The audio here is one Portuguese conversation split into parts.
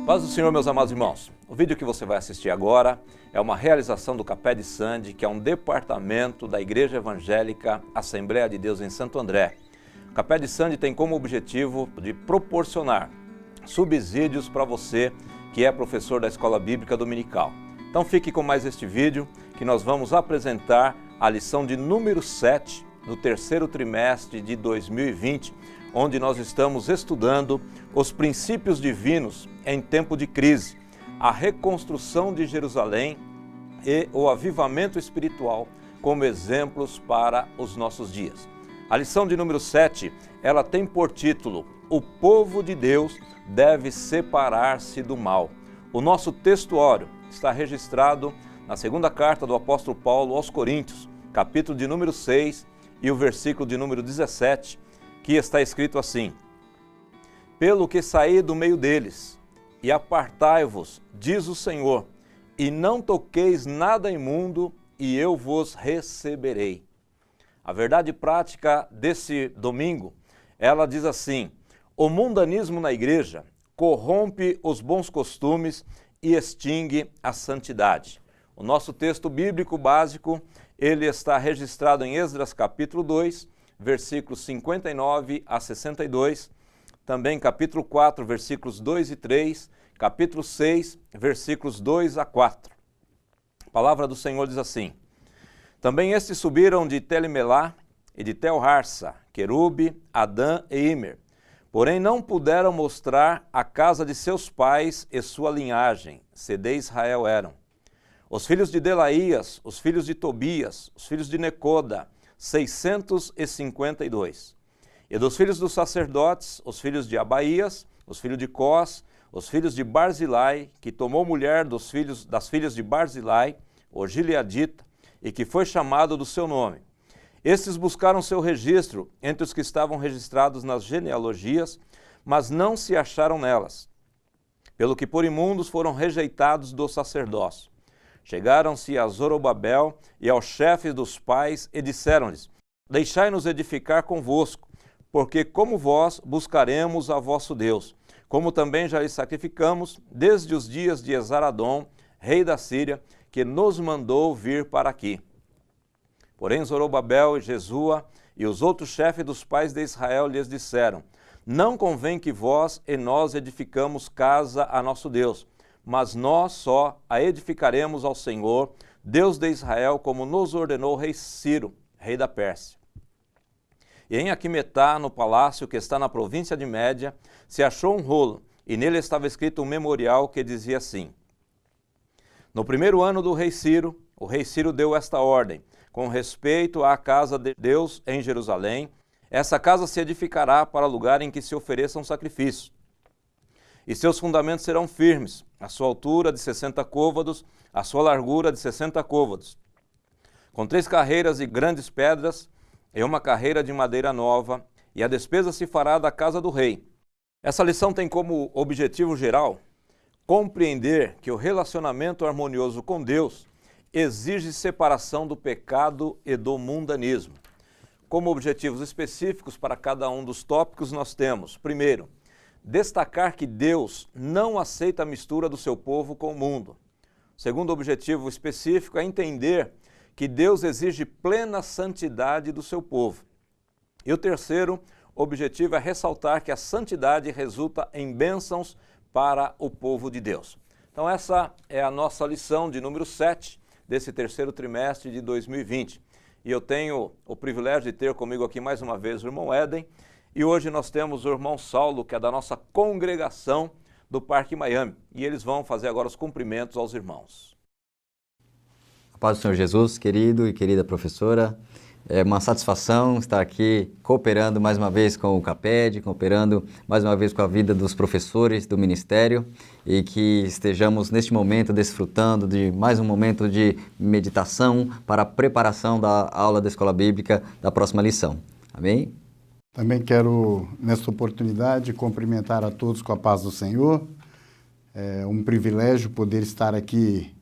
Paz do Senhor, meus amados irmãos. O vídeo que você vai assistir agora é uma realização do Capé de Sande, que é um departamento da Igreja Evangélica Assembleia de Deus em Santo André. O Capé de Sande tem como objetivo de proporcionar subsídios para você que é professor da Escola Bíblica Dominical. Então fique com mais este vídeo que nós vamos apresentar a lição de número 7 no terceiro trimestre de 2020, onde nós estamos estudando os princípios divinos em tempo de crise, a reconstrução de Jerusalém e o avivamento espiritual como exemplos para os nossos dias. A lição de número 7, ela tem por título: O povo de Deus deve separar-se do mal. O nosso textuário está registrado na segunda carta do apóstolo Paulo aos Coríntios, capítulo de número 6 e o versículo de número 17, que está escrito assim: Pelo que saí do meio deles, e apartai-vos, diz o Senhor, e não toqueis nada imundo, e eu vos receberei. A verdade prática desse domingo, ela diz assim: o mundanismo na igreja corrompe os bons costumes e extingue a santidade. O nosso texto bíblico básico, ele está registrado em Esdras capítulo 2, versículos 59 a 62, também capítulo 4, versículos 2 e 3, capítulo 6, versículos 2 a 4. A palavra do Senhor diz assim: Também estes subiram de Telemelá e de Tel-Harsa, Querube, Adã e Imer, porém não puderam mostrar a casa de seus pais e sua linhagem, se de Israel eram. Os filhos de Delaías, os filhos de Tobias, os filhos de Necoda, 652. E dos filhos dos sacerdotes, os filhos de Abaías, os filhos de Cós, os filhos de Barzilai, que tomou mulher das filhas de Barzilai, o Gileadita, e que foi chamado do seu nome. Estes buscaram seu registro entre os que estavam registrados nas genealogias, mas não se acharam nelas, pelo que por imundos foram rejeitados do sacerdócio. Chegaram-se a Zorobabel e aos chefes dos pais e disseram-lhes: Deixai-nos edificar convosco, porque como vós buscaremos a vosso Deus, como também já lhe sacrificamos desde os dias de Esaradom, rei da Síria, que nos mandou vir para aqui. Porém Zorobabel e Jesua e os outros chefes dos pais de Israel lhes disseram: Não convém que vós e nós edificamos casa a nosso Deus, mas nós só a edificaremos ao Senhor, Deus de Israel, como nos ordenou o rei Ciro, rei da Pérsia. E em Aquimetá, no palácio que está na província de Média, se achou um rolo, e nele estava escrito um memorial que dizia assim: No primeiro ano do rei Ciro, o rei Ciro deu esta ordem: com respeito à casa de Deus em Jerusalém, essa casa se edificará para lugar em que se ofereçam sacrifícios. E seus fundamentos serão firmes, a sua altura de 60 côvados, a sua largura de 60 côvados, com 3 carreiras e grandes pedras, e uma carreira de madeira nova, e a despesa se fará da casa do rei. Essa lição tem como objetivo geral compreender que o relacionamento harmonioso com Deus exige separação do pecado e do mundanismo. Como objetivos específicos para cada um dos tópicos nós temos: primeiro, destacar que Deus não aceita a mistura do seu povo com o mundo. Segundo objetivo específico é entender que Deus exige plena santidade do seu povo. E o terceiro objetivo é ressaltar que a santidade resulta em bênçãos para o povo de Deus. Então essa é a nossa lição de número 7 desse terceiro trimestre de 2020. E eu tenho o privilégio de ter comigo aqui mais uma vez o irmão Éden, e hoje nós temos o irmão Saulo, que é da nossa congregação do Parque Miami, e eles vão fazer agora os cumprimentos aos irmãos. A paz do Senhor Jesus, querido e querida professora. É uma satisfação estar aqui cooperando mais uma vez com o CAPED, cooperando mais uma vez com a vida dos professores do ministério, e que estejamos neste momento desfrutando de mais um momento de meditação para a preparação da aula da Escola Bíblica da próxima lição. Amém? Também quero, nesta oportunidade, cumprimentar a todos com a paz do Senhor. É um privilégio poder estar aqui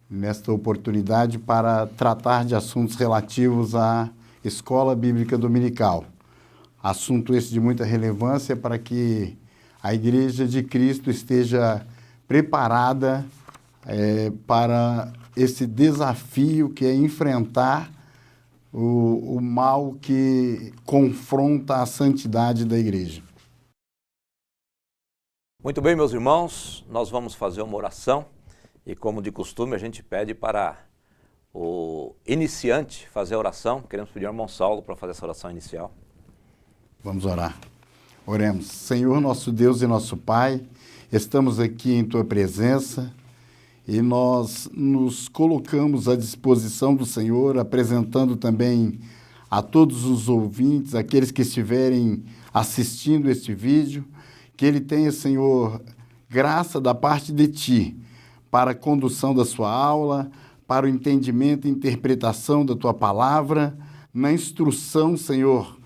nesta oportunidade para tratar de assuntos relativos à Escola Bíblica Dominical. Assunto esse de muita relevância para que a Igreja de Cristo esteja preparada para esse desafio que é enfrentar o mal que confronta a santidade da igreja. Muito bem, meus irmãos, nós vamos fazer uma oração e, como de costume, a gente pede para o iniciante fazer a oração. Queremos pedir ao irmão Saulo para fazer essa oração inicial. Vamos orar. Oremos. Senhor, nosso Deus e nosso Pai, estamos aqui em Tua presença e nós nos colocamos à disposição do Senhor, apresentando também a todos os ouvintes, aqueles que estiverem assistindo este vídeo, que ele tenha, Senhor, graça da parte de Ti para a condução da sua aula, para o entendimento e interpretação da Tua palavra, na instrução, Senhor,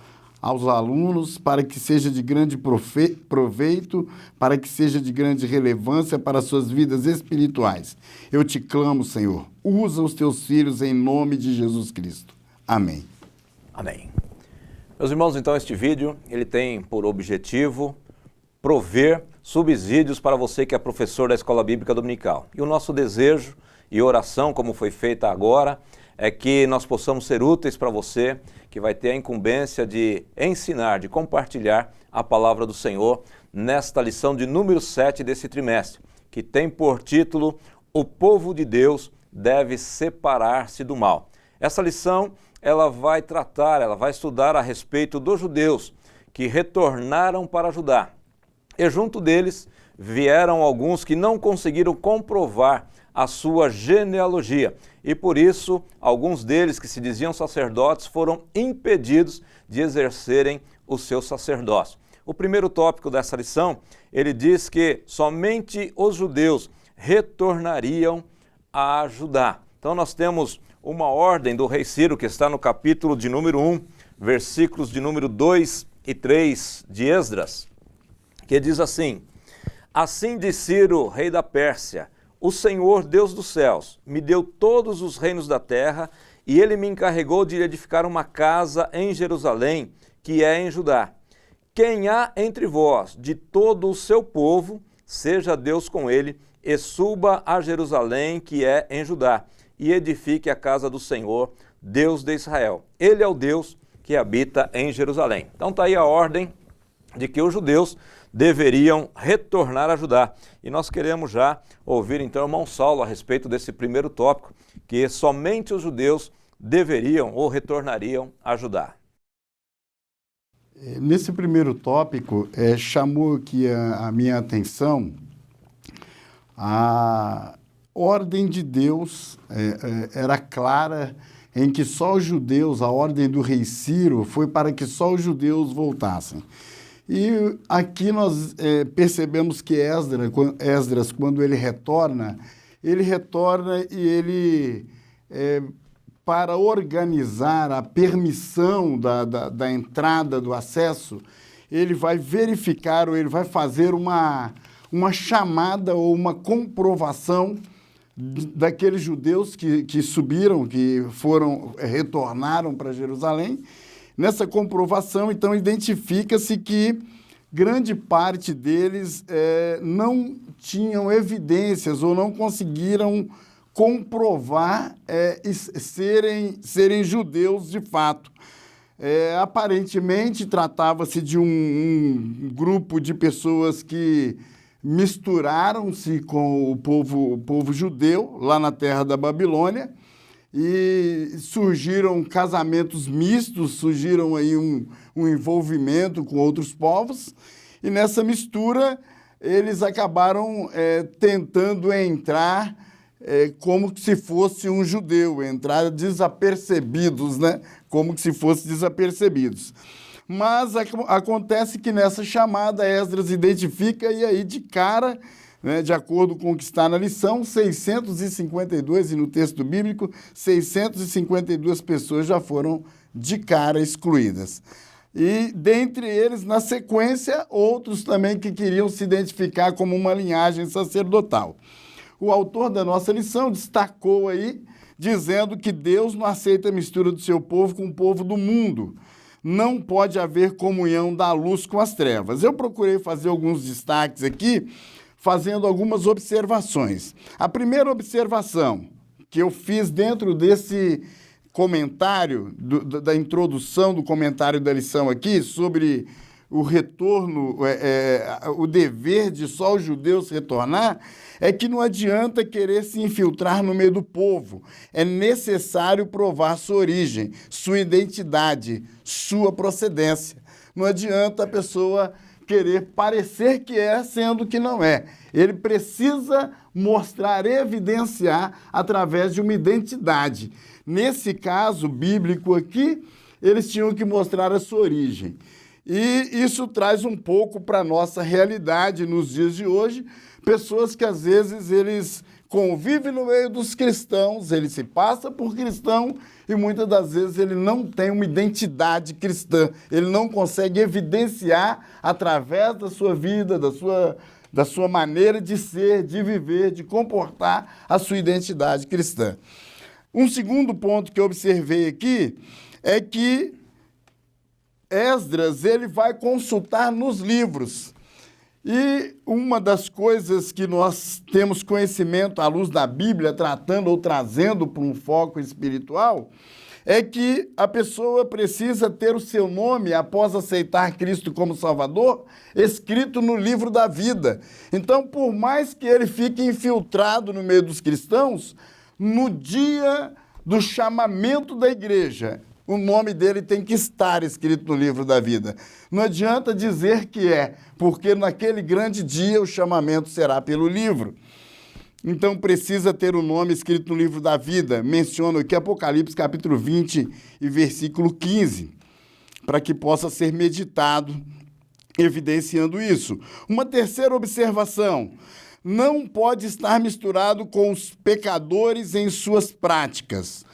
aos alunos, para que seja de grande proveito, para que seja de grande relevância para as suas vidas espirituais. Eu te clamo, Senhor, usa os Teus filhos em nome de Jesus Cristo. Amém. Amém. Meus irmãos, então este vídeo, ele tem por objetivo prover subsídios para você que é professor da Escola Bíblica Dominical. E o nosso desejo e oração, como foi feita agora, é que nós possamos ser úteis para você, que vai ter a incumbência de ensinar, de compartilhar a palavra do Senhor nesta lição de número 7 desse trimestre, que tem por título O Povo de Deus deve separar-se do mal. Essa lição, ela vai estudar a respeito dos judeus que retornaram para Judá. E junto deles vieram alguns que não conseguiram comprovar a sua genealogia. E por isso, alguns deles que se diziam sacerdotes foram impedidos de exercerem o seu sacerdócio. O primeiro tópico dessa lição, ele diz que somente os judeus retornariam a Judá. Então nós temos uma ordem do rei Ciro, que está no capítulo de número 1, versículos de número 2 e 3 de Esdras, que diz assim: Assim diz Ciro, rei da Pérsia, o Senhor, Deus dos céus, me deu todos os reinos da terra e ele me encarregou de edificar uma casa em Jerusalém, que é em Judá. Quem há entre vós de todo o seu povo, seja Deus com ele, e suba a Jerusalém, que é em Judá, e edifique a casa do Senhor, Deus de Israel. Ele é o Deus que habita em Jerusalém. Então está aí a ordem de que os judeus deveriam retornar a Judá. E nós queremos já ouvir então o irmão Saulo a respeito desse primeiro tópico, que somente os judeus deveriam ou retornariam a Judá. Nesse primeiro tópico, chamou aqui a minha atenção a ordem de Deus, era clara em que só os judeus, a ordem do rei Ciro foi para que só os judeus voltassem. E aqui nós percebemos que Esdras, quando ele retorna e ele, para organizar a permissão da entrada, do acesso, ele vai verificar ou ele vai fazer uma chamada ou uma comprovação daqueles judeus que subiram, que retornaram para Jerusalém. Nessa comprovação, então, identifica-se que grande parte deles não tinham evidências ou não conseguiram comprovar serem judeus de fato. Aparentemente, tratava-se de um grupo de pessoas que misturaram-se com o povo judeu lá na terra da Babilônia, e surgiram casamentos mistos, surgiram aí um envolvimento com outros povos, e nessa mistura eles acabaram tentando entrar como se fosse um judeu, entrar desapercebidos, né? Como se fossem desapercebidos. Mas acontece que nessa chamada Esdras identifica, e aí de cara, né, de acordo com o que está na lição, 652, e no texto bíblico, 652 pessoas já foram de cara excluídas. E dentre eles, na sequência, outros também que queriam se identificar como uma linhagem sacerdotal. O autor da nossa lição destacou aí, dizendo que Deus não aceita a mistura do seu povo com o povo do mundo. Não pode haver comunhão da luz com as trevas. Eu procurei fazer alguns destaques aqui, fazendo algumas observações. A primeira observação que eu fiz dentro desse comentário, da introdução do comentário da lição aqui, sobre o retorno, o dever de só os judeus retornar, é que não adianta querer se infiltrar no meio do povo. É necessário provar sua origem, sua identidade, sua procedência. Não adianta a pessoa querer parecer que é, sendo que não é. Ele precisa mostrar, evidenciar através de uma identidade. Nesse caso bíblico aqui, eles tinham que mostrar a sua origem. E isso traz um pouco para a nossa realidade nos dias de hoje, pessoas que às vezes eles convivem no meio dos cristãos, ele se passa por cristão e muitas das vezes ele não tem uma identidade cristã, ele não consegue evidenciar através da sua vida, da sua maneira de ser, de viver, de comportar a sua identidade cristã. Um segundo ponto que eu observei aqui é que Esdras, ele vai consultar nos livros. E uma das coisas que nós temos conhecimento à luz da Bíblia, tratando ou trazendo para um foco espiritual, é que a pessoa precisa ter o seu nome, após aceitar Cristo como Salvador, escrito no livro da vida. Então, por mais que ele fique infiltrado no meio dos cristãos, no dia do chamamento da igreja, o nome dele tem que estar escrito no livro da vida. Não adianta dizer que é, porque naquele grande dia o chamamento será pelo livro. Então precisa ter o nome escrito no livro da vida. Menciono aqui Apocalipse capítulo 20 e versículo 15, para que possa ser meditado, evidenciando isso. Uma terceira observação: não pode estar misturado com os pecadores em suas práticas.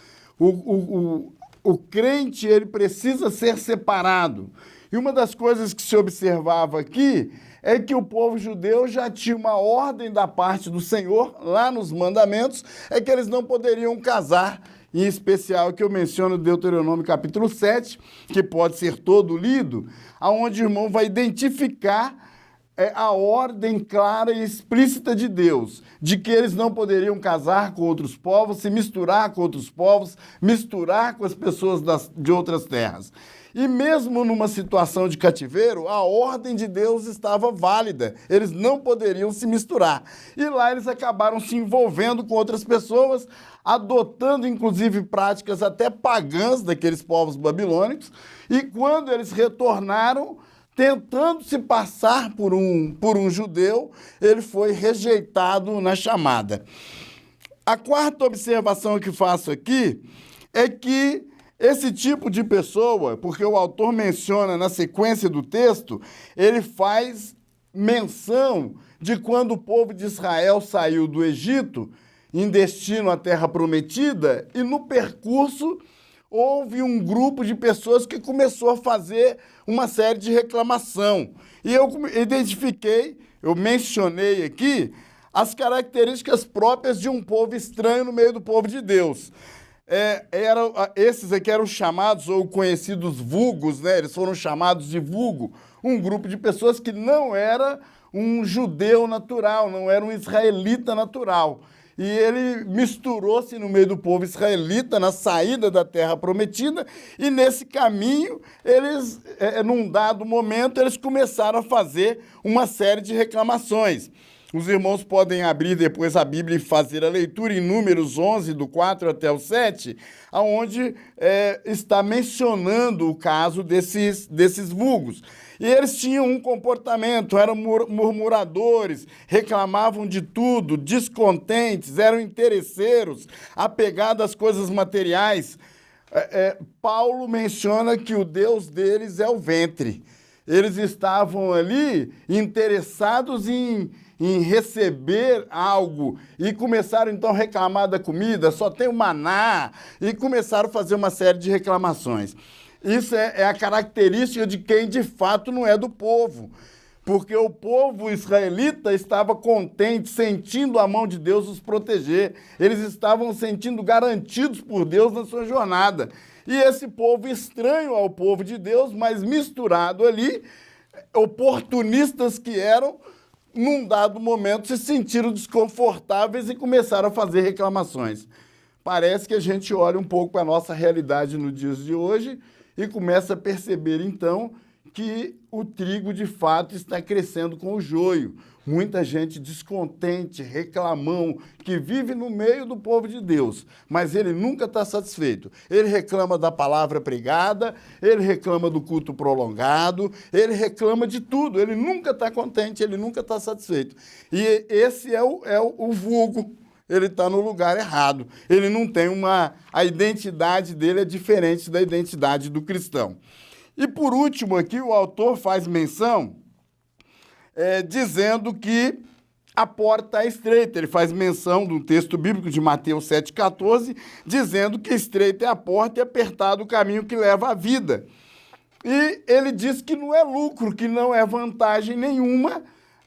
O crente, ele precisa ser separado. E uma das coisas que se observava aqui é que o povo judeu já tinha uma ordem da parte do Senhor, lá nos mandamentos, é que eles não poderiam casar, em especial que eu menciono Deuteronômio capítulo 7, que pode ser todo lido, aonde o irmão vai identificar a ordem clara e explícita de Deus, de que eles não poderiam casar com outros povos, se misturar com outros povos, misturar com as pessoas de outras terras. E mesmo numa situação de cativeiro, a ordem de Deus estava válida, eles não poderiam se misturar. E lá eles acabaram se envolvendo com outras pessoas, adotando inclusive práticas até pagãs daqueles povos babilônicos, e quando eles retornaram, tentando se passar por um judeu, ele foi rejeitado na chamada. A quarta observação que faço aqui é que esse tipo de pessoa, porque o autor menciona na sequência do texto, ele faz menção de quando o povo de Israel saiu do Egito em destino à Terra Prometida, e no percurso houve um grupo de pessoas que começou a fazer uma série de reclamação. E eu identifiquei, eu mencionei aqui, as características próprias de um povo estranho no meio do povo de Deus. Esses aqui eram chamados, ou conhecidos vulgos, né? Eles foram chamados de vulgo, um grupo de pessoas que não era um judeu natural, não era um israelita natural. E ele misturou-se no meio do povo israelita na saída da Terra Prometida, e nesse caminho, eles, num dado momento, eles começaram a fazer uma série de reclamações. Os irmãos podem abrir depois a Bíblia e fazer a leitura em Números 11, do 4 até o 7, onde está mencionando o caso desses vulgos. E eles tinham um comportamento, eram murmuradores, reclamavam de tudo, descontentes, eram interesseiros, apegados às coisas materiais. Paulo menciona que o Deus deles é o ventre. Eles estavam ali interessados em receber algo e começaram então a reclamar da comida, só tem o maná, e começaram a fazer uma série de reclamações. Isso é a característica de quem de fato não é do povo, porque o povo israelita estava contente, sentindo a mão de Deus os proteger, eles estavam sentindo garantidos por Deus na sua jornada. E esse povo estranho ao povo de Deus, mas misturado ali, oportunistas que eram, num dado momento, se sentiram desconfortáveis e começaram a fazer reclamações. Parece que a gente olha um pouco para a nossa realidade nos dias de hoje e começa a perceber, então, que o trigo, de fato, está crescendo com o joio. Muita gente descontente, reclamão, que vive no meio do povo de Deus, mas ele nunca está satisfeito. Ele reclama da palavra pregada, ele reclama do culto prolongado, ele reclama de tudo, ele nunca está contente, ele nunca está satisfeito. E esse é o vulgo. Ele está no lugar errado. Ele não tem a identidade dele é diferente da identidade do cristão. E por último aqui, o autor faz menção dizendo que a porta é estreita. Ele faz menção do texto bíblico de Mateus 7,14, dizendo que estreita é a porta e apertado o caminho que leva à vida. E ele diz que não é lucro, que não é vantagem nenhuma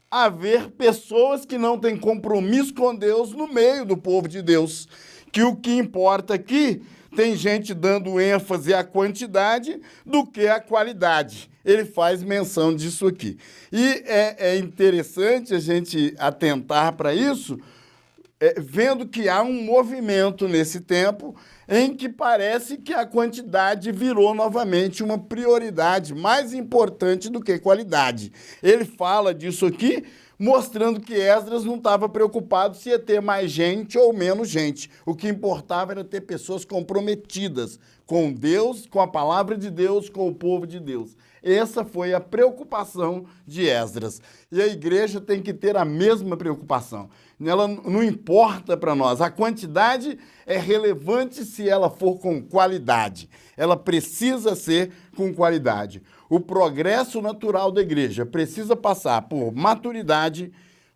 haver pessoas que não têm compromisso com Deus no meio do povo de Deus. Que o que importa aqui, tem gente dando ênfase à quantidade do que à qualidade. Ele faz menção disso aqui. E é interessante a gente atentar para isso, vendo que há um movimento nesse tempo em que parece que a quantidade virou novamente uma prioridade mais importante do que qualidade. Ele fala disso aqui, mostrando que Esdras não estava preocupado se ia ter mais gente ou menos gente. O que importava era ter pessoas comprometidas com Deus, com a palavra de Deus, com o povo de Deus. Essa foi a preocupação de Esdras. E a igreja tem que ter a mesma preocupação. Ela não importa para nós. A quantidade é relevante se ela for com qualidade. Ela precisa ser com qualidade. O progresso natural da igreja precisa passar por maturidade,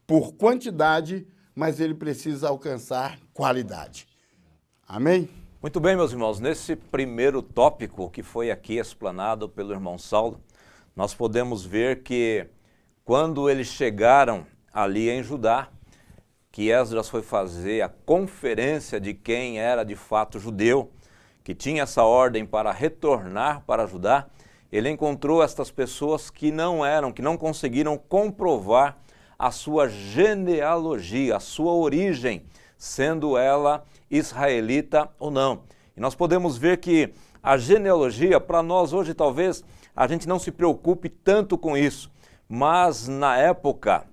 por quantidade, mas ele precisa alcançar qualidade. Amém? Muito bem, meus irmãos, nesse primeiro tópico que foi aqui explanado pelo irmão Saulo, nós podemos ver que quando eles chegaram ali em Judá, que Esdras foi fazer a conferência de quem era de fato judeu, que tinha essa ordem para retornar para Judá, ele encontrou estas pessoas que não conseguiram comprovar a sua genealogia, a sua origem, sendo ela israelita ou não. E nós podemos ver que a genealogia, para nós hoje talvez a gente não se preocupe tanto com isso, mas na época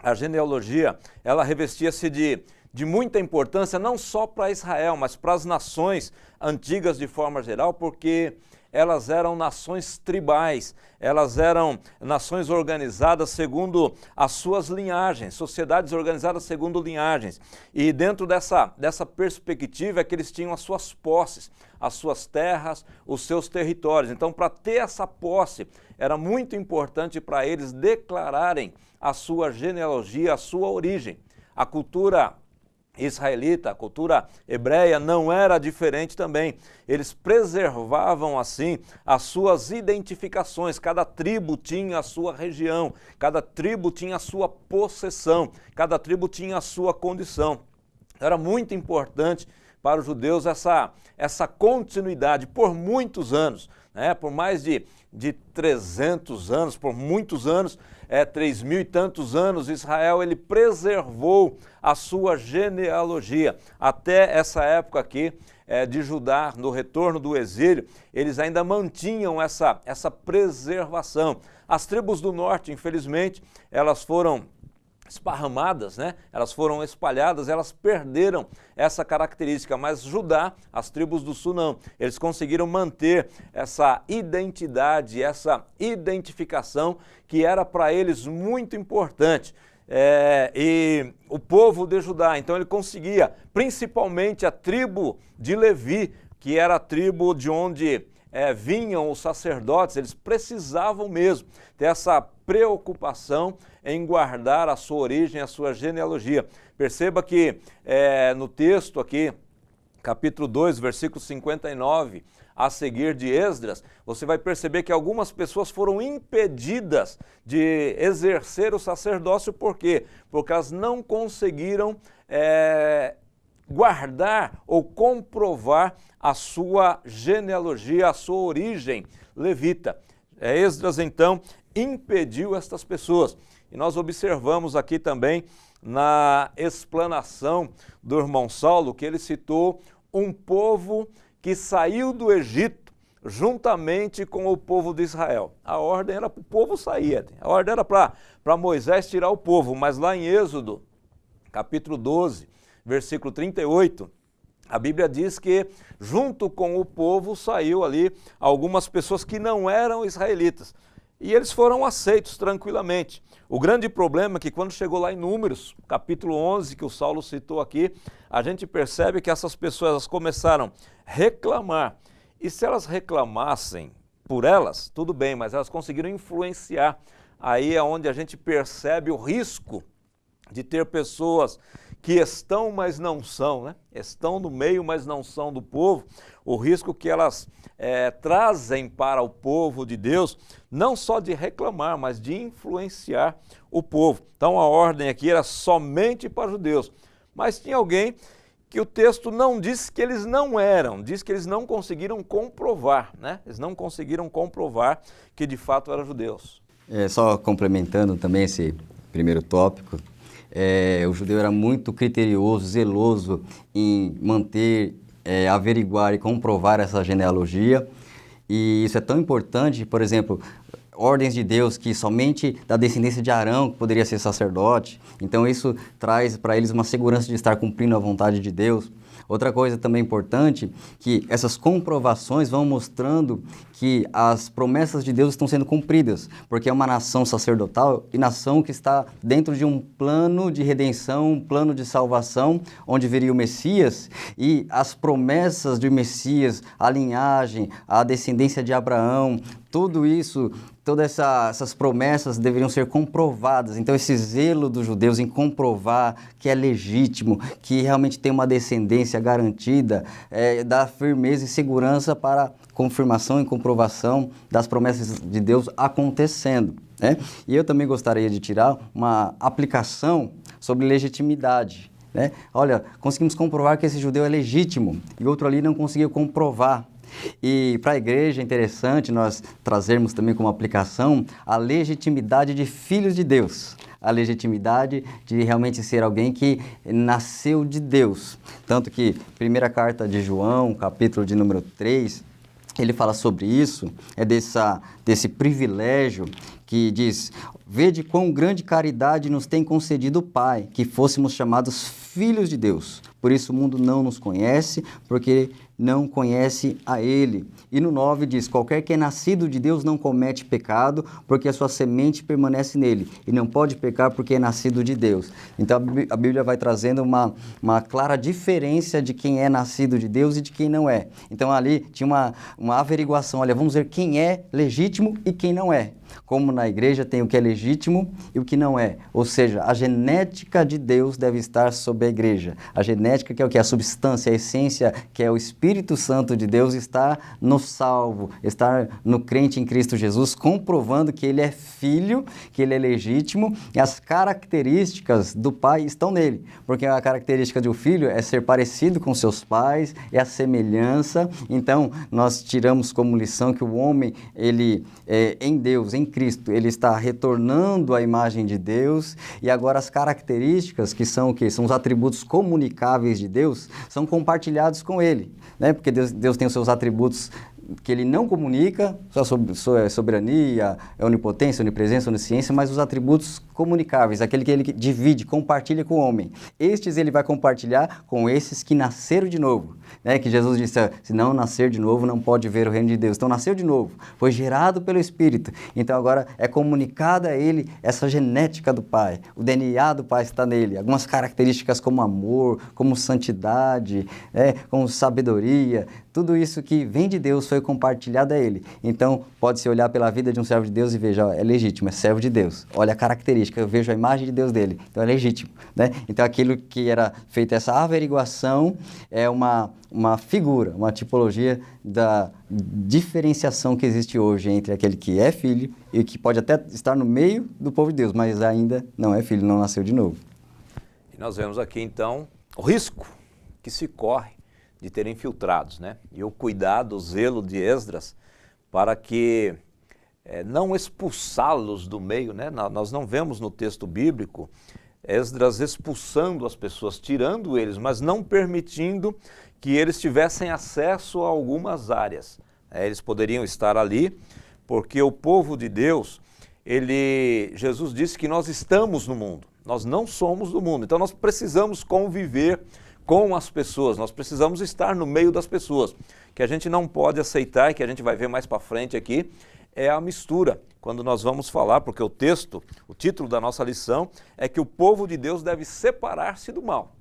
a genealogia ela revestia-se de muita importância não só para Israel, mas para as nações antigas de forma geral, porque elas eram nações tribais, elas eram nações organizadas segundo as suas linhagens, sociedades organizadas segundo linhagens. E dentro dessa perspectiva é que eles tinham as suas posses, as suas terras, os seus territórios. Então, para ter essa posse, era muito importante para eles declararem a sua genealogia, a sua origem. A cultura israelita, a cultura hebreia não era diferente também. Eles preservavam assim as suas identificações. Cada tribo tinha a sua região, cada tribo tinha a sua possessão, cada tribo tinha a sua condição. Era muito importante para os judeus essa continuidade por muitos anos, né? Por mais de 300 anos, por muitos anos, 3.000 e tantos anos, Israel ele preservou a sua genealogia. Até essa época aqui de Judá, no retorno do exílio, eles ainda mantinham essa preservação. As tribos do norte, infelizmente, elas foram esparramadas, né? Elas foram espalhadas, elas perderam essa característica, mas Judá, as tribos do sul não, eles conseguiram manter essa identidade, essa identificação que era para eles muito importante. E o povo de Judá, então ele conseguia, principalmente a tribo de Levi, que era a tribo de onde vinham os sacerdotes, eles precisavam mesmo ter essa preocupação em guardar a sua origem, a sua genealogia. Perceba que no texto aqui, capítulo 2, versículo 59, a seguir de Esdras, você vai perceber que algumas pessoas foram impedidas de exercer o sacerdócio. Por quê? Porque elas não conseguiram guardar ou comprovar a sua genealogia, a sua origem levita. Esdras, então, impediu estas pessoas. E nós observamos aqui também na explanação do irmão Saulo que ele citou um povo que saiu do Egito juntamente com o povo de Israel. A ordem era para o povo sair, a ordem era para Moisés tirar o povo, mas lá em Êxodo, capítulo 12, versículo 38, a Bíblia diz que junto com o povo saiu ali algumas pessoas que não eram israelitas. E eles foram aceitos tranquilamente. O grande problema é que quando chegou lá em Números, capítulo 11, que o Saulo citou aqui, a gente percebe que essas pessoas começaram a reclamar. E se elas reclamassem por elas, tudo bem, mas elas conseguiram influenciar. Aí é onde a gente percebe o risco de ter pessoas que estão, mas não são, né? Estão no meio, mas não são do povo. O risco que elas trazem para o povo de Deus, não só de reclamar, mas de influenciar o povo. Então a ordem aqui era somente para judeus. Mas tinha alguém que o texto não diz que eles não eram, diz que eles não conseguiram comprovar, né? Eles não conseguiram comprovar que de fato eram judeus. Só complementando também esse primeiro tópico, o judeu era muito criterioso, zeloso em manter, averiguar e comprovar essa genealogia. E isso é tão importante, por exemplo, ordens de Deus que somente da descendência de Arão que poderia ser sacerdote. Então isso traz para eles uma segurança de estar cumprindo a vontade de Deus. Outra coisa também importante, que essas comprovações vão mostrando que as promessas de Deus estão sendo cumpridas, porque é uma nação sacerdotal e nação que está dentro de um plano de redenção, um plano de salvação, onde viria o Messias, e as promessas do Messias, a linhagem, a descendência de Abraão, tudo isso, todas essas promessas deveriam ser comprovadas. Então esse zelo dos judeus em comprovar que é legítimo, que realmente tem uma descendência garantida, dá firmeza e segurança para confirmação e comprovação das promessas de Deus acontecendo, né? E eu também gostaria de tirar uma aplicação sobre legitimidade, né? Olha, conseguimos comprovar que esse judeu é legítimo e outro ali não conseguiu comprovar. E para a igreja é interessante nós trazermos também como aplicação a legitimidade de filhos de Deus, a legitimidade de realmente ser alguém que nasceu de Deus. Tanto que primeira carta de João, capítulo de número 3, ele fala sobre isso, desse privilégio que diz: vede quão grande caridade nos tem concedido o Pai, que fôssemos chamados filhos de Deus. Por isso o mundo não nos conhece, porque não conhece a Ele. E no 9 diz: qualquer que é nascido de Deus não comete pecado, porque a sua semente permanece nele, e não pode pecar porque é nascido de Deus. Então a Bíblia vai trazendo uma clara diferença de quem é nascido de Deus e de quem não é. Então ali tinha uma averiguação, olha, vamos ver quem é legítimo e quem não é. Como na igreja tem o que é legítimo e o que não é. Ou seja, a genética de Deus deve estar sobre a igreja. A genética, que é o que? A substância, a essência, que é o Espírito Santo de Deus, está no salvo, está no crente em Cristo Jesus, comprovando que ele é filho, que ele é legítimo, e as características do pai estão nele. Porque a característica de um filho é ser parecido com seus pais, é a semelhança. Então, nós tiramos como lição que o homem, ele em Deus, em Cristo, ele está retornando à imagem de Deus, e agora as características que são o quê? São os atributos comunicáveis de Deus, são compartilhados com ele, né? Porque Deus tem os seus atributos que ele não comunica, sua soberania, onipotência, onipresença, onisciência, mas os atributos comunicáveis, aquele que ele divide, compartilha com o homem. Estes ele vai compartilhar com esses que nasceram de novo, né? Que Jesus disse: se não nascer de novo, não pode ver o reino de Deus. Então nasceu de novo, foi gerado pelo Espírito. Então agora é comunicada a ele essa genética do Pai, o DNA do Pai está nele, algumas características como amor, como santidade, como sabedoria, tudo isso que vem de Deus foi compartilhado a ele. Então, pode-se olhar pela vida de um servo de Deus e veja, é legítimo, é servo de Deus. Olha a característica, eu vejo a imagem de Deus dele, então é legítimo, né? Então, aquilo que era feita essa averiguação é uma figura, uma tipologia da diferenciação que existe hoje entre aquele que é filho e que pode até estar no meio do povo de Deus, mas ainda não é filho, não nasceu de novo. E nós vemos aqui, então, o risco que se corre de ter infiltrados, né? E o cuidado, o zelo de Esdras para que não expulsá-los do meio, né? Nós não vemos no texto bíblico Esdras expulsando as pessoas, tirando eles, mas não permitindo que eles tivessem acesso a algumas áreas. Eles poderiam estar ali, porque o povo de Deus, Jesus disse que nós estamos no mundo, nós não somos do mundo, então nós precisamos conviver com as pessoas, nós precisamos estar no meio das pessoas. Que a gente não pode aceitar, e que a gente vai ver mais para frente aqui, é a mistura. Quando nós vamos falar, porque o título da nossa lição é que o povo de Deus deve separar-se do mal.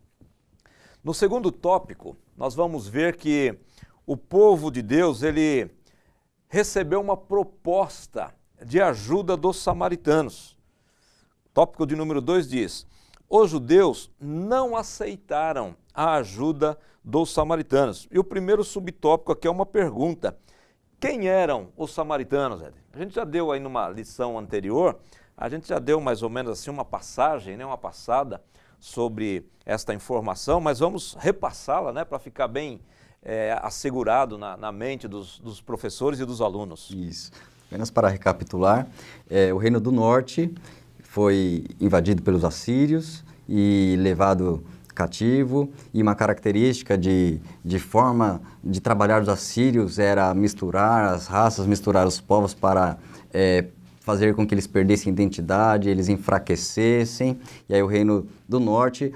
No segundo tópico, nós vamos ver que o povo de Deus, ele recebeu uma proposta de ajuda dos samaritanos. Tópico de número 2 diz: os judeus não aceitaram a ajuda dos samaritanos. E o primeiro subtópico aqui é uma pergunta: quem eram os samaritanos, Ed? A gente já deu aí numa lição anterior, a gente já deu mais ou menos assim uma passagem, né, uma passada sobre esta informação, mas vamos repassá-la, né, para ficar bem assegurado na mente dos professores e dos alunos. Isso. Apenas para recapitular, o Reino do Norte foi invadido pelos assírios e levado cativo, e uma característica de forma de trabalhar dos assírios era misturar as raças, misturar os povos para fazer com que eles perdessem identidade, eles enfraquecessem, e aí o Reino do Norte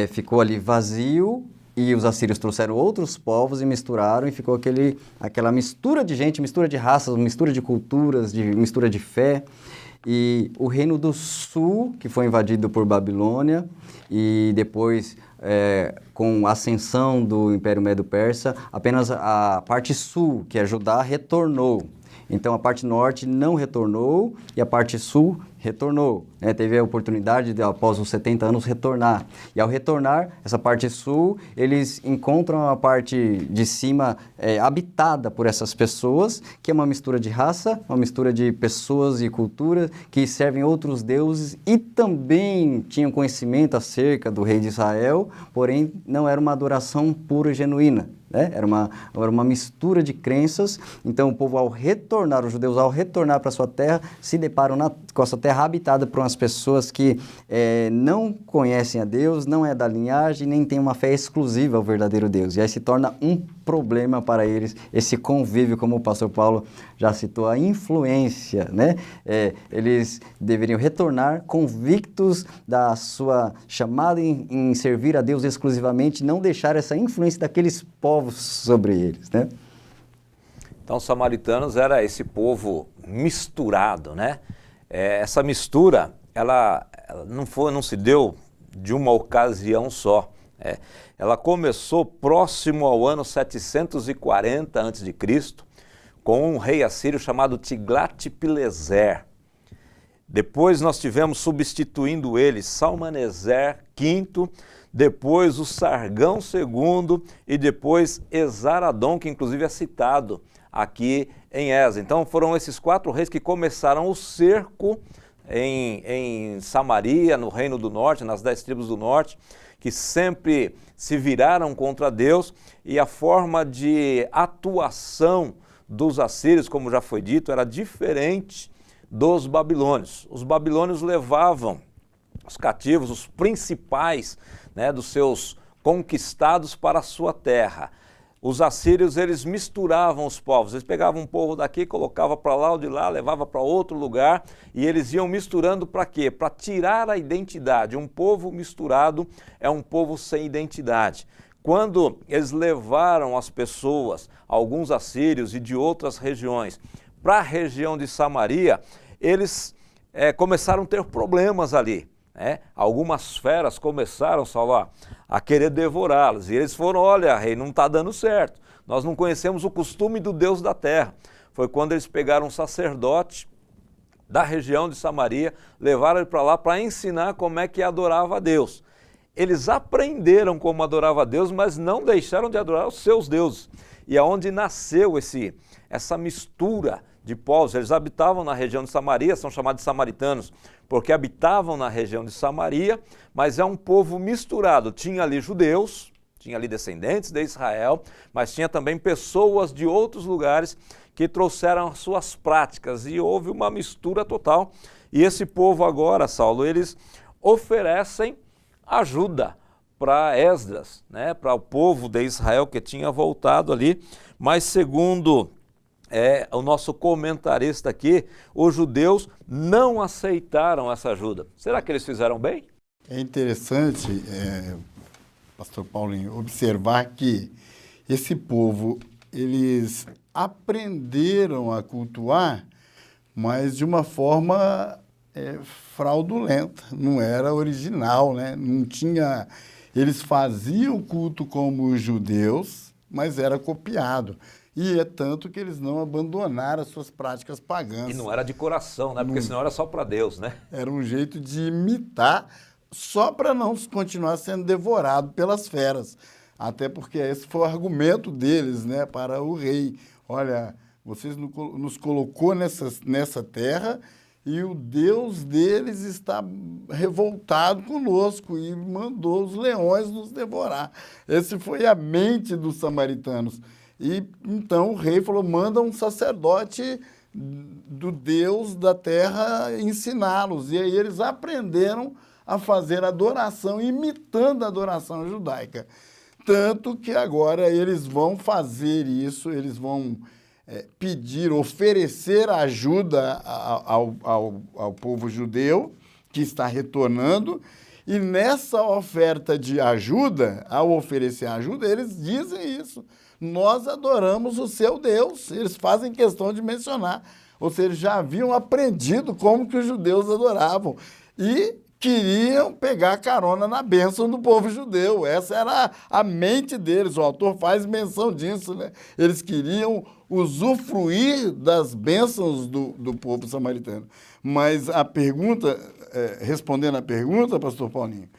ficou ali vazio, e os assírios trouxeram outros povos e misturaram, e ficou aquela mistura de gente, mistura de raças, mistura de culturas, mistura de fé. E o Reino do Sul, que foi invadido por Babilônia, e depois, com a ascensão do Império Medo-Persa, apenas a parte sul, que é Judá, retornou. Então, a parte norte não retornou e a parte sul retornou. Teve a oportunidade de, após os 70 anos, retornar. E ao retornar, essa parte sul, eles encontram a parte de cima habitada por essas pessoas, que é uma mistura de raça, uma mistura de pessoas e culturas que servem outros deuses e também tinham conhecimento acerca do rei de Israel, porém não era uma adoração pura e genuína. Era uma mistura de crenças. Então o povo, ao retornar, os judeus ao retornar para a sua terra, se deparam com a sua terra habitada por umas pessoas que não conhecem a Deus, não é da linhagem, nem tem uma fé exclusiva ao verdadeiro Deus. E aí se torna um problema para eles, esse convívio, como o pastor Paulo já citou, a influência, né? Eles deveriam retornar convictos da sua chamada em servir a Deus exclusivamente, não deixar essa influência daqueles povos sobre eles, né? Então, os samaritanos era esse povo misturado, né? Essa mistura, ela não se deu de uma ocasião só. Ela começou próximo ao ano 740 a.C., com um rei assírio chamado Tiglat-Pileser. Depois nós tivemos, substituindo ele, Salmaneser V, depois o Sargão II e depois Esaradom, que inclusive é citado aqui em Esdras. Então foram esses 4 reis que começaram o cerco em Samaria, no Reino do Norte, nas 10 tribos do Norte, que sempre se viraram contra Deus, e a forma de atuação dos assírios, como já foi dito, era diferente dos babilônios. Os babilônios levavam os cativos, os principais, né, dos seus conquistados para a sua terra. Os assírios, eles misturavam os povos, eles pegavam um povo daqui, colocavam para lá ou de lá, levavam para outro lugar, e eles iam misturando para quê? Para tirar a identidade. Um povo misturado é um povo sem identidade. Quando eles levaram as pessoas, alguns assírios e de outras regiões, para a região de Samaria, eles começaram a ter problemas ali. Algumas feras começaram, Saulo, a querer devorá-los. E eles foram: olha, rei, não está dando certo. Nós não conhecemos o costume do Deus da terra. Foi quando eles pegaram um sacerdote da região de Samaria, levaram ele para lá para ensinar como é que adorava a Deus. Eles aprenderam como adorava a Deus, mas não deixaram de adorar os seus deuses. E aonde nasceu essa mistura de povos. Eles habitavam na região de Samaria, são chamados de samaritanos, porque habitavam na região de Samaria, mas é um povo misturado. Tinha ali judeus, tinha ali descendentes de Israel, mas tinha também pessoas de outros lugares que trouxeram as suas práticas e houve uma mistura total. E esse povo agora, Saulo, eles oferecem ajuda para Esdras, né, para o povo de Israel que tinha voltado ali, mas segundo o nosso comentarista aqui, os judeus não aceitaram essa ajuda. Será que eles fizeram bem? É interessante, pastor Paulinho, observar que esse povo, eles aprenderam a cultuar, mas de uma forma fraudulenta, não era original, né? Não tinha... Eles faziam o culto como os judeus, mas era copiado. E é tanto que eles não abandonaram as suas práticas pagãs. E não era de coração, né? Porque senão era só para Deus, né? Era um jeito de imitar, só para não continuar sendo devorado pelas feras. Até porque esse foi o argumento deles, né, para o rei. Olha, vocês nos colocou nessa terra e o Deus deles está revoltado conosco e mandou os leões nos devorar. Essa foi a mente dos samaritanos. E então o rei falou, manda um sacerdote do Deus da terra ensiná-los. E aí eles aprenderam a fazer adoração, imitando a adoração judaica. Tanto que agora eles vão fazer isso, eles vão pedir, oferecer ajuda ao povo judeu que está retornando, e nessa oferta de ajuda, ao oferecer ajuda, eles dizem isso. Nós adoramos o seu Deus. Eles fazem questão de mencionar. Ou seja, já haviam aprendido como que os judeus adoravam. E queriam pegar carona na bênção do povo judeu. Essa era a mente deles. O autor faz menção disso, né? Eles queriam usufruir das bênçãos do povo samaritano. Mas a pergunta, respondendo a pergunta, pastor Paulinho,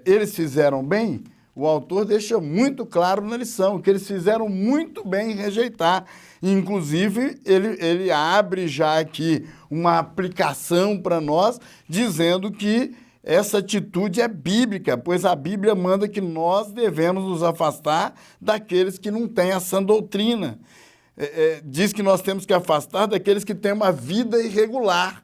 eles fizeram bem? O autor deixa muito claro na lição que eles fizeram muito bem em rejeitar. Inclusive, ele abre já aqui uma aplicação para nós, dizendo que essa atitude é bíblica, pois a Bíblia manda que nós devemos nos afastar daqueles que não têm a sã doutrina. Diz que nós temos que afastar daqueles que têm uma vida irregular.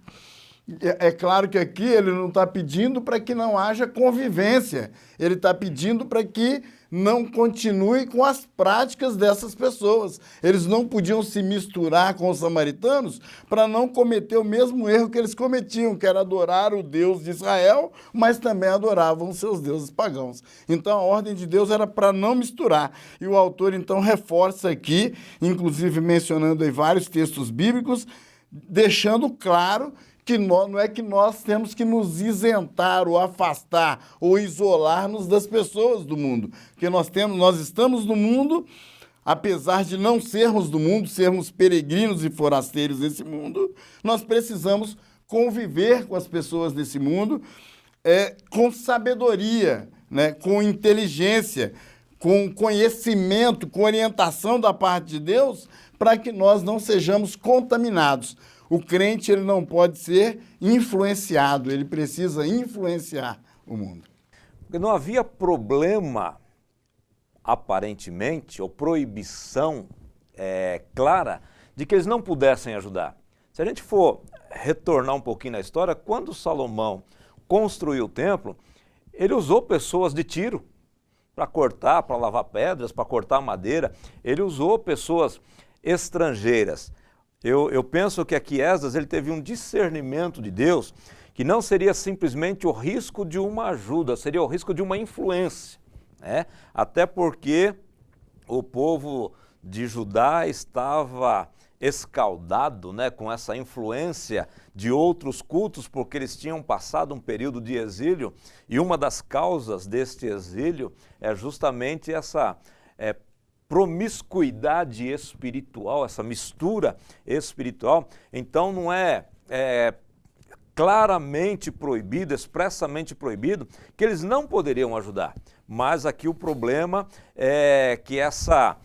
É claro que aqui ele não está pedindo para que não haja convivência, ele está pedindo para que não continue com as práticas dessas pessoas. Eles não podiam se misturar com os samaritanos para não cometer o mesmo erro que eles cometiam, que era adorar o Deus de Israel, mas também adoravam os seus deuses pagãos. Então a ordem de Deus era para não misturar. E o autor então reforça aqui, inclusive mencionando aí vários textos bíblicos, deixando claro que não é que nós temos que nos isentar ou afastar ou isolar-nos das pessoas do mundo. Porque nós estamos no mundo, apesar de não sermos do mundo, sermos peregrinos e forasteiros desse mundo, nós precisamos conviver com as pessoas desse mundo com sabedoria, né, com inteligência, com conhecimento, com orientação da parte de Deus, para que nós não sejamos contaminados. O crente ele não pode ser influenciado, ele precisa influenciar o mundo. Porque não havia problema, aparentemente, ou proibição clara de que eles não pudessem ajudar. Se a gente for retornar um pouquinho na história, quando Salomão construiu o templo, ele usou pessoas de Tiro para cortar, para lavar pedras, para cortar madeira. Ele usou pessoas estrangeiras. Eu penso que aqui Esdras ele teve um discernimento de Deus que não seria simplesmente o risco de uma ajuda, seria o risco de uma influência, né? Até porque o povo de Judá estava escaldado, né, com essa influência de outros cultos, porque eles tinham passado um período de exílio, e uma das causas deste exílio é justamente essa promiscuidade espiritual, essa mistura espiritual. Então não é claramente proibido, expressamente proibido, que eles não poderiam ajudar. Mas aqui o problema é que essa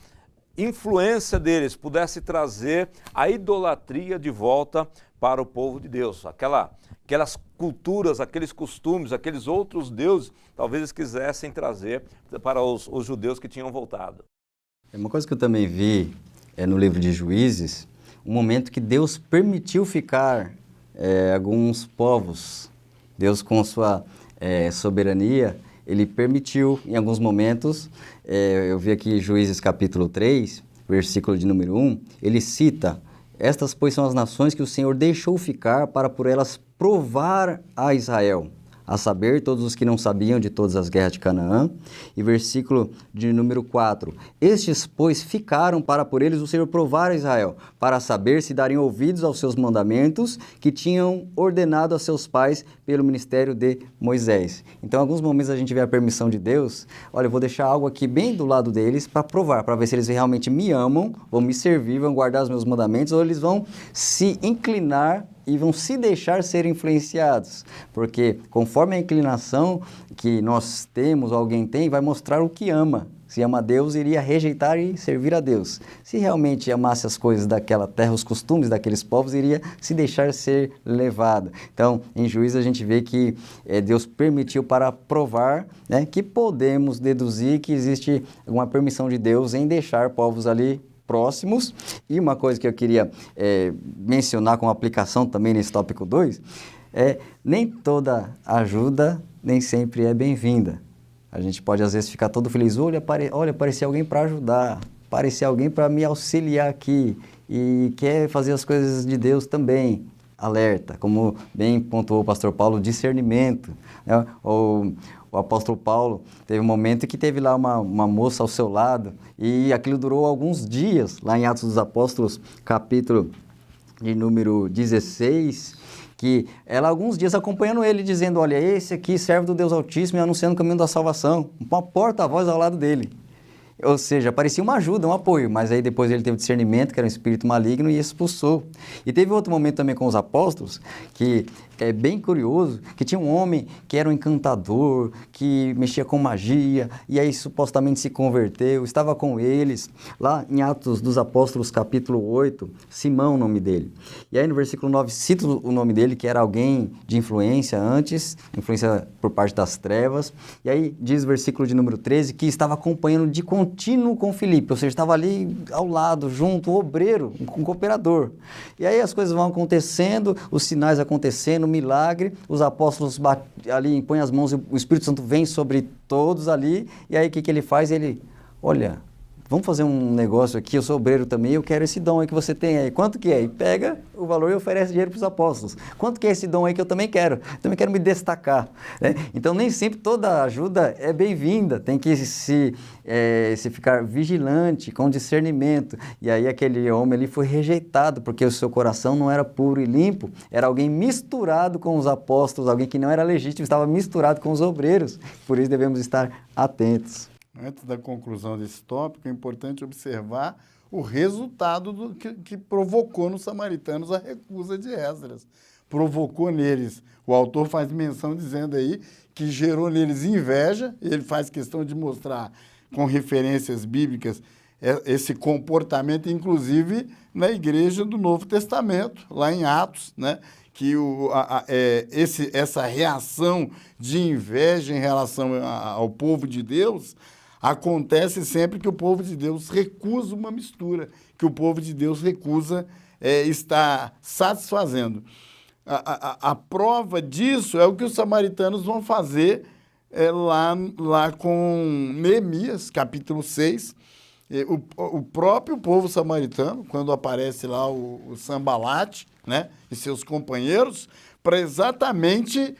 influência deles pudesse trazer a idolatria de volta para o povo de Deus. Aquelas culturas, aqueles costumes, aqueles outros deuses, talvez eles quisessem trazer para os judeus que tinham voltado. Uma coisa que eu também vi no livro de Juízes, um momento que Deus permitiu ficar alguns povos. Deus, com sua soberania, ele permitiu em alguns momentos, eu vi aqui Juízes capítulo 3, versículo de número 1, ele cita: estas, pois, são as nações que o Senhor deixou ficar para por elas provar a Israel, a saber, todos os que não sabiam de todas as guerras de Canaã. E versículo de número 4, estes, pois, ficaram para por eles o Senhor provar a Israel, para saber se dariam ouvidos aos seus mandamentos que tinham ordenado a seus pais pelo ministério de Moisés. Então, em alguns momentos a gente vê a permissão de Deus: olha, eu vou deixar algo aqui bem do lado deles para provar, para ver se eles realmente me amam, vão me servir, vão guardar os meus mandamentos, ou eles vão se inclinar e vão se deixar ser influenciados, porque conforme a inclinação que nós temos, ou alguém tem, vai mostrar o que ama. Se ama a Deus, iria rejeitar e servir a Deus. Se realmente amasse as coisas daquela terra, os costumes daqueles povos, iria se deixar ser levado. Então, em Juízes a gente vê que Deus permitiu para provar, né, que podemos deduzir que existe uma permissão de Deus em deixar povos ali próximos. E uma coisa que eu queria mencionar com aplicação também nesse tópico 2, nem toda ajuda nem sempre é bem-vinda. A gente pode às vezes ficar todo feliz: olha, apareceu alguém para ajudar, apareceu alguém para me auxiliar aqui e quer fazer as coisas de Deus também. Alerta, como bem pontuou o pastor Paulo, discernimento, né? O apóstolo Paulo teve um momento que teve lá uma moça ao seu lado e aquilo durou alguns dias, lá em Atos dos Apóstolos, capítulo de número 16, que ela alguns dias acompanhando ele, dizendo: olha, esse aqui serve do Deus Altíssimo e anunciando o caminho da salvação, uma porta-voz ao lado dele. Ou seja, parecia uma ajuda, um apoio, mas aí depois ele teve discernimento, que era um espírito maligno, e expulsou. E teve outro momento também com os apóstolos, que é bem curioso, que tinha um homem que era um encantador, que mexia com magia, e aí supostamente se converteu, estava com eles, lá em Atos dos Apóstolos, capítulo 8, Simão, o nome dele. E aí no versículo 9 cita o nome dele, que era alguém de influência antes, influência por parte das trevas, e aí diz o versículo de número 13, que estava acompanhando de contínuo com Filipe, ou seja, estava ali ao lado, junto, o obreiro, um cooperador. E aí as coisas vão acontecendo, os sinais acontecendo, milagre, os apóstolos ali põem as mãos e o Espírito Santo vem sobre todos ali, e aí o que ele faz? Ele: olha, vamos fazer um negócio aqui, eu sou obreiro também, eu quero esse dom aí que você tem aí, quanto que é? E pega o valor e oferece dinheiro para os apóstolos. Quanto que é esse dom aí que eu também quero me destacar, né? Então nem sempre toda ajuda é bem-vinda, tem que se ficar vigilante, com discernimento. E aí aquele homem ali foi rejeitado, porque o seu coração não era puro e limpo, era alguém misturado com os apóstolos, alguém que não era legítimo, estava misturado com os obreiros, por isso devemos estar atentos. Antes da conclusão desse tópico, é importante observar o resultado do que provocou nos samaritanos a recusa de Esdras. Provocou neles, o autor faz menção dizendo aí que gerou neles inveja, ele faz questão de mostrar com referências bíblicas esse comportamento, inclusive na igreja do Novo Testamento, lá em Atos, né? Que essa reação de inveja em relação ao povo de Deus acontece sempre que o povo de Deus recusa uma mistura, que o povo de Deus recusa estar satisfazendo. A prova disso é o que os samaritanos vão fazer lá com Neemias, capítulo 6. O próprio povo samaritano, quando aparece lá o Sambalate, né, e seus companheiros, para exatamente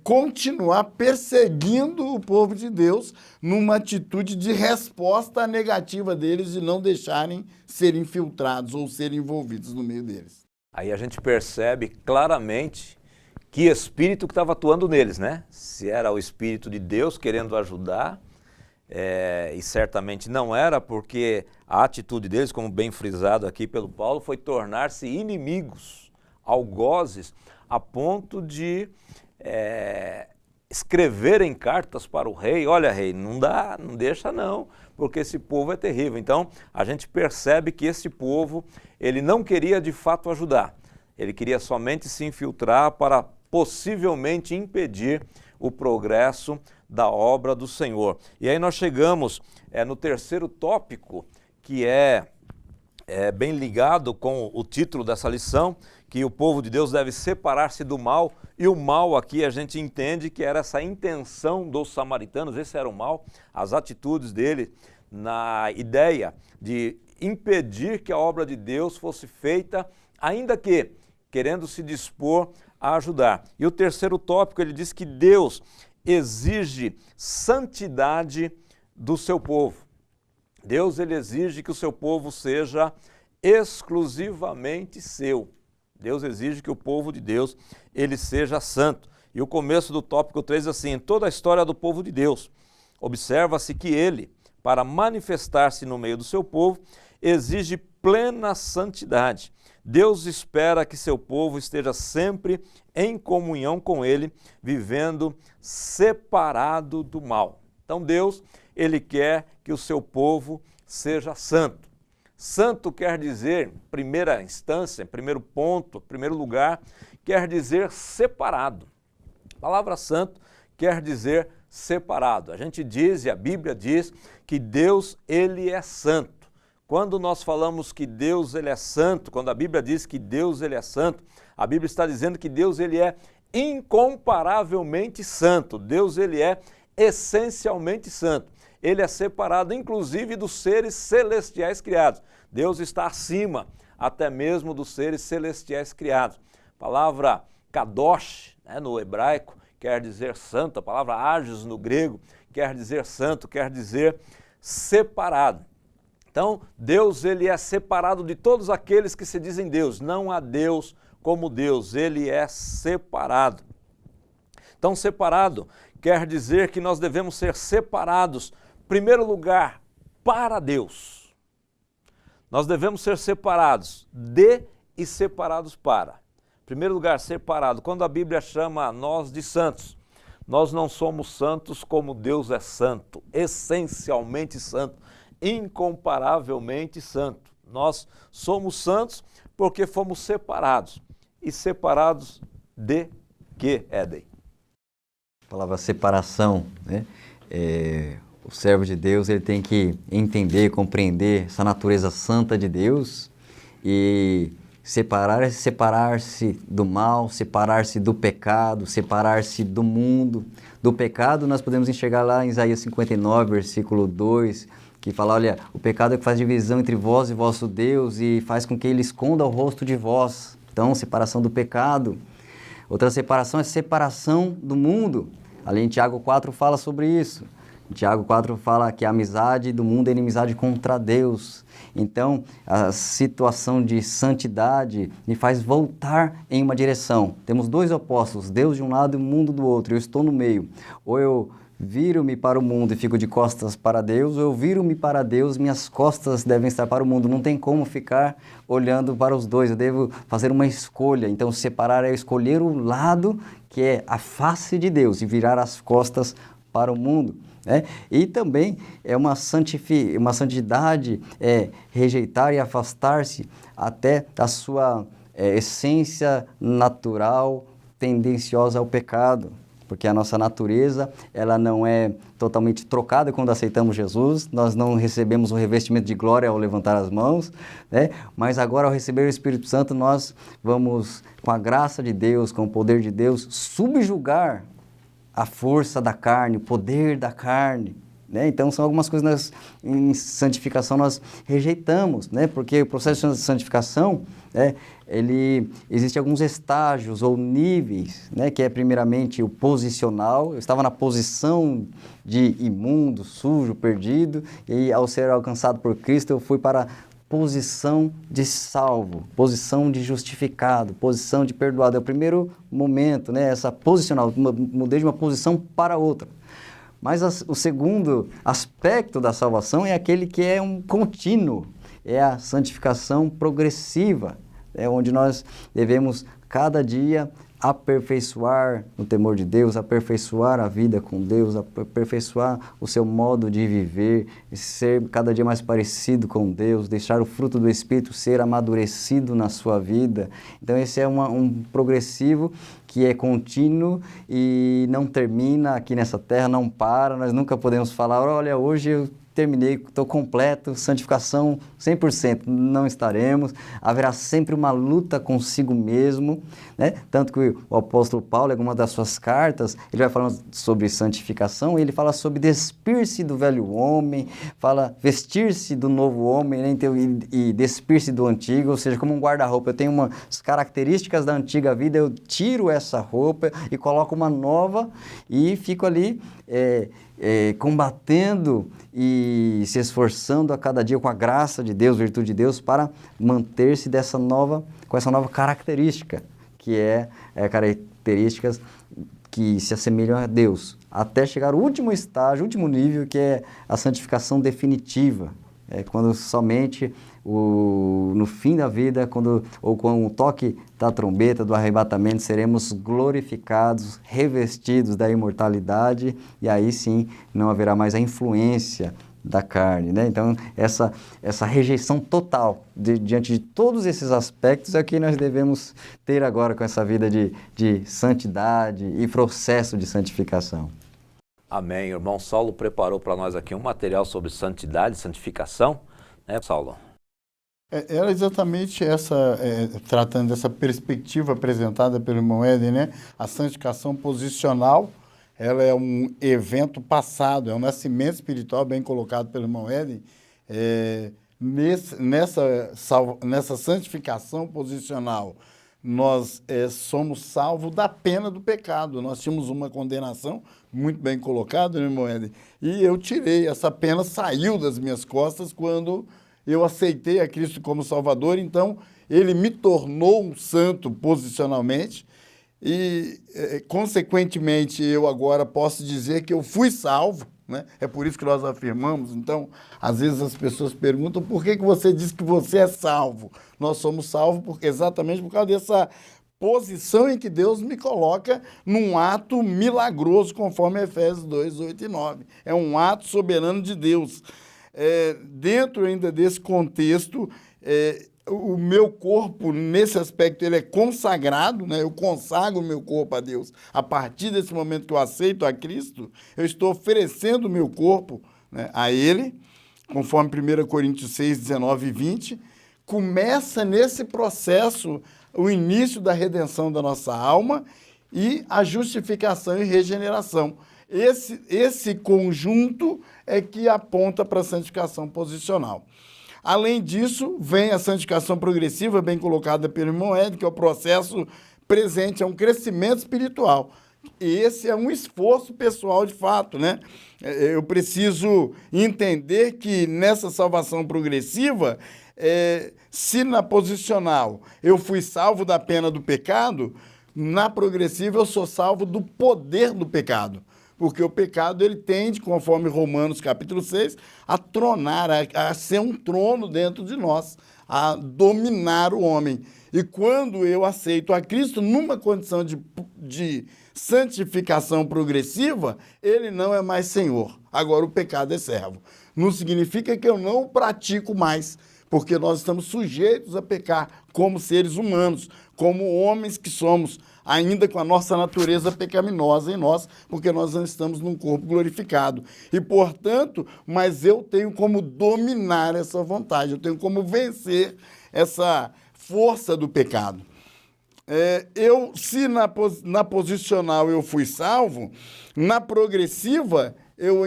continuar perseguindo o povo de Deus numa atitude de resposta à negativa deles de não deixarem ser infiltrados ou serem envolvidos no meio deles. Aí a gente percebe claramente que espírito que estava atuando neles, né? Se era o Espírito de Deus querendo ajudar, e certamente não era, porque a atitude deles, como bem frisado aqui pelo Paulo, foi tornar-se inimigos, algozes, a ponto de escreverem cartas para o rei: olha, rei, não dá, não deixa não, porque esse povo é terrível. Então, a gente percebe que esse povo, ele não queria de fato ajudar, ele queria somente se infiltrar para possivelmente impedir o progresso da obra do Senhor. E aí nós chegamos no terceiro tópico, que é é bem ligado com o título dessa lição, que o povo de Deus deve separar-se do mal, e o mal aqui a gente entende que era essa intenção dos samaritanos, esse era o mal, as atitudes dele na ideia de impedir que a obra de Deus fosse feita, ainda que querendo se dispor a ajudar. E o terceiro tópico, ele diz que Deus exige santidade do seu povo. Deus, ele exige que o seu povo seja exclusivamente seu. Deus exige que o povo de Deus, ele seja santo. E o começo do tópico 3 diz assim: em toda a história do povo de Deus, observa-se que ele, para manifestar-se no meio do seu povo, exige plena santidade. Deus espera que seu povo esteja sempre em comunhão com ele, vivendo separado do mal. Então Deus, ele quer que o seu povo seja santo. Santo quer dizer, em primeira instância, em primeiro ponto, em primeiro lugar, quer dizer separado. A palavra santo quer dizer separado. A gente diz, e a Bíblia diz, que Deus, ele é santo. Quando nós falamos que Deus, ele é santo, quando a Bíblia diz que Deus, ele é santo, a Bíblia está dizendo que Deus, ele é incomparavelmente santo. Deus, ele é essencialmente santo. Ele é separado, inclusive, dos seres celestiais criados. Deus está acima até mesmo dos seres celestiais criados. A palavra kadosh, no hebraico, quer dizer santo. A palavra hagios no grego quer dizer santo, quer dizer separado. Então, Deus, ele é separado de todos aqueles que se dizem Deus. Não há Deus como Deus, ele é separado. Então, separado quer dizer que nós devemos ser separados, em primeiro lugar, para Deus. Nós devemos ser separados de e separados para. Em primeiro lugar, separado. Quando a Bíblia chama nós de santos, nós não somos santos como Deus é santo, essencialmente santo, incomparavelmente santo. Nós somos santos porque fomos separados. E separados de quê, Éden? A palavra separação, né? O servo de Deus, ele tem que entender, compreender essa natureza santa de Deus e separar-se do mal, separar-se do pecado, separar-se do mundo. Do pecado nós podemos enxergar lá em Isaías 59, versículo 2, que fala, olha, o pecado é que faz divisão entre vós e vosso Deus e faz com que ele esconda o rosto de vós. Então, separação do pecado. Outra separação é separação do mundo. Ali em Tiago 4 fala sobre isso. Em Tiago 4 fala que a amizade do mundo é inimizade contra Deus. Então, a situação de santidade me faz voltar em uma direção. Temos dois opostos, Deus de um lado e o mundo do outro. Eu estou no meio. Ou eu viro-me para o mundo e fico de costas para Deus, ou eu viro-me para Deus, minhas costas devem estar para o mundo. Não tem como ficar olhando para os dois, eu devo fazer uma escolha. Então, separar é escolher o lado que é a face de Deus e virar as costas para o mundo. E também é uma santidade, é rejeitar e afastar-se até da sua essência natural, tendenciosa ao pecado. Porque a nossa natureza, ela não é totalmente trocada quando aceitamos Jesus, nós não recebemos um revestimento de glória ao levantar as mãos, mas agora ao receber o Espírito Santo, nós vamos, com a graça de Deus, com o poder de Deus, subjugar a força da carne, o poder da carne. Então, são algumas coisas que em santificação nós rejeitamos, porque o processo de santificação, existe alguns estágios ou níveis, que é primeiramente o posicional. Eu estava na posição de imundo, sujo, perdido, e ao ser alcançado por Cristo, eu fui para a posição de salvo, posição de justificado, posição de perdoado. É o primeiro momento, essa posicional, mudei de uma posição para outra. Mas o segundo aspecto da salvação é aquele que é um contínuo, é a santificação progressiva, onde nós devemos cada dia aperfeiçoar o temor de Deus, aperfeiçoar a vida com Deus, aperfeiçoar o seu modo de viver, ser cada dia mais parecido com Deus, deixar o fruto do Espírito ser amadurecido na sua vida. Então esse é um progressivo que é contínuo e não termina aqui nessa terra, não para. Nós nunca podemos falar, olha, hoje eu terminei, estou completo, santificação 100%, não estaremos, haverá sempre uma luta consigo mesmo, né? Tanto que o apóstolo Paulo, em alguma das suas cartas, ele vai falando sobre santificação, e ele fala sobre despir-se do velho homem, fala vestir-se do novo homem, né? Então, e despir-se do antigo, ou seja, como um guarda-roupa, eu tenho umas características da antiga vida, eu tiro essa roupa e coloco uma nova e fico ali combatendo e se esforçando a cada dia com a graça de Deus, virtude de Deus, para manter-se com essa nova característica, que características que se assemelham a Deus, até chegar ao último estágio, último nível, que é a santificação definitiva. Quando somente no fim da vida, com o toque da trombeta, do arrebatamento, seremos glorificados, revestidos da imortalidade, e aí sim não haverá mais a influência da carne, né? Então, essa rejeição total diante de todos esses aspectos é o que nós devemos ter agora com essa vida de santidade e processo de santificação. Amém. O irmão Saulo preparou para nós aqui um material sobre santidade, santificação, né, Saulo? Era exatamente tratando dessa perspectiva apresentada pelo irmão Éden, né? A santificação posicional, ela é um evento passado, é um nascimento espiritual bem colocado pelo irmão Éden. Nessa santificação posicional, nós somos salvos da pena do pecado. Nós tínhamos uma condenação, muito bem colocada, né, irmão Éden? E eu tirei, essa pena saiu das minhas costas quando eu aceitei a Cristo como Salvador. Então, ele me tornou um santo posicionalmente e, consequentemente, eu agora posso dizer que eu fui salvo, né? É por isso que nós afirmamos. Então, às vezes as pessoas perguntam por que você diz que você é salvo. Nós somos salvos exatamente por causa dessa posição em que Deus me coloca num ato milagroso, conforme Efésios 2, 8 e 9. É um ato soberano de Deus. Dentro ainda desse contexto, o meu corpo, nesse aspecto, ele é consagrado, né? Eu consagro o meu corpo a Deus. A partir desse momento que eu aceito a Cristo, eu estou oferecendo o meu corpo, né, a Ele, conforme 1 Coríntios 6, 19 e 20. Começa nesse processo o início da redenção da nossa alma e a justificação e regeneração. Esse conjunto é que aponta para a santificação posicional. Além disso, vem a santificação progressiva, bem colocada pelo irmão Ed, que é o processo presente, é um crescimento espiritual. Esse é um esforço pessoal de fato, né? Eu preciso entender que nessa salvação progressiva, se na posicional eu fui salvo da pena do pecado, na progressiva eu sou salvo do poder do pecado. Porque o pecado, ele tende, conforme Romanos capítulo 6, a tronar, a ser um trono dentro de nós, a dominar o homem. E quando eu aceito a Cristo, numa condição de santificação progressiva, ele não é mais senhor. Agora o pecado é servo. Não significa que eu não o pratico mais, porque nós estamos sujeitos a pecar como seres humanos, como homens que somos, ainda com a nossa natureza pecaminosa em nós, porque nós não estamos num corpo glorificado. E, portanto, mas eu tenho como dominar essa vontade, eu tenho como vencer essa força do pecado. Se na posicional eu fui salvo, na progressiva eu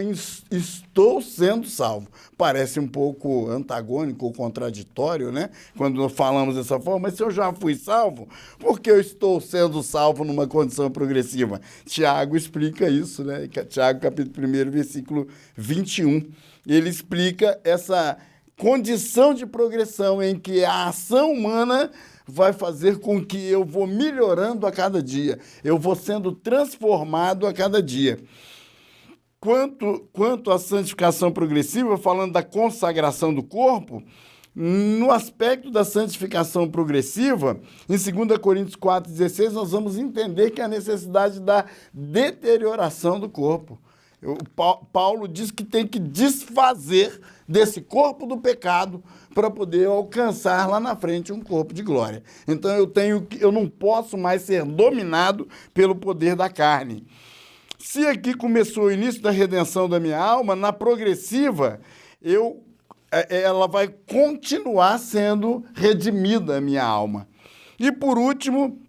estou sendo salvo. Parece um pouco antagônico ou contraditório, né? Quando nós falamos dessa forma, mas se eu já fui salvo, por que eu estou sendo salvo numa condição progressiva? Tiago explica isso, né? Tiago, capítulo 1, versículo 21. Ele explica essa condição de progressão em que a ação humana vai fazer com que eu vou melhorando a cada dia, eu vou sendo transformado a cada dia. Quanto à santificação progressiva, falando da consagração do corpo, no aspecto da santificação progressiva, em 2 Coríntios 4,16, nós vamos entender que a necessidade da deterioração do corpo. Paulo diz que tem que desfazer desse corpo do pecado para poder alcançar lá na frente um corpo de glória. Então eu não posso mais ser dominado pelo poder da carne. Se aqui começou o início da redenção da minha alma, na progressiva, ela vai continuar sendo redimida a minha alma. E por último,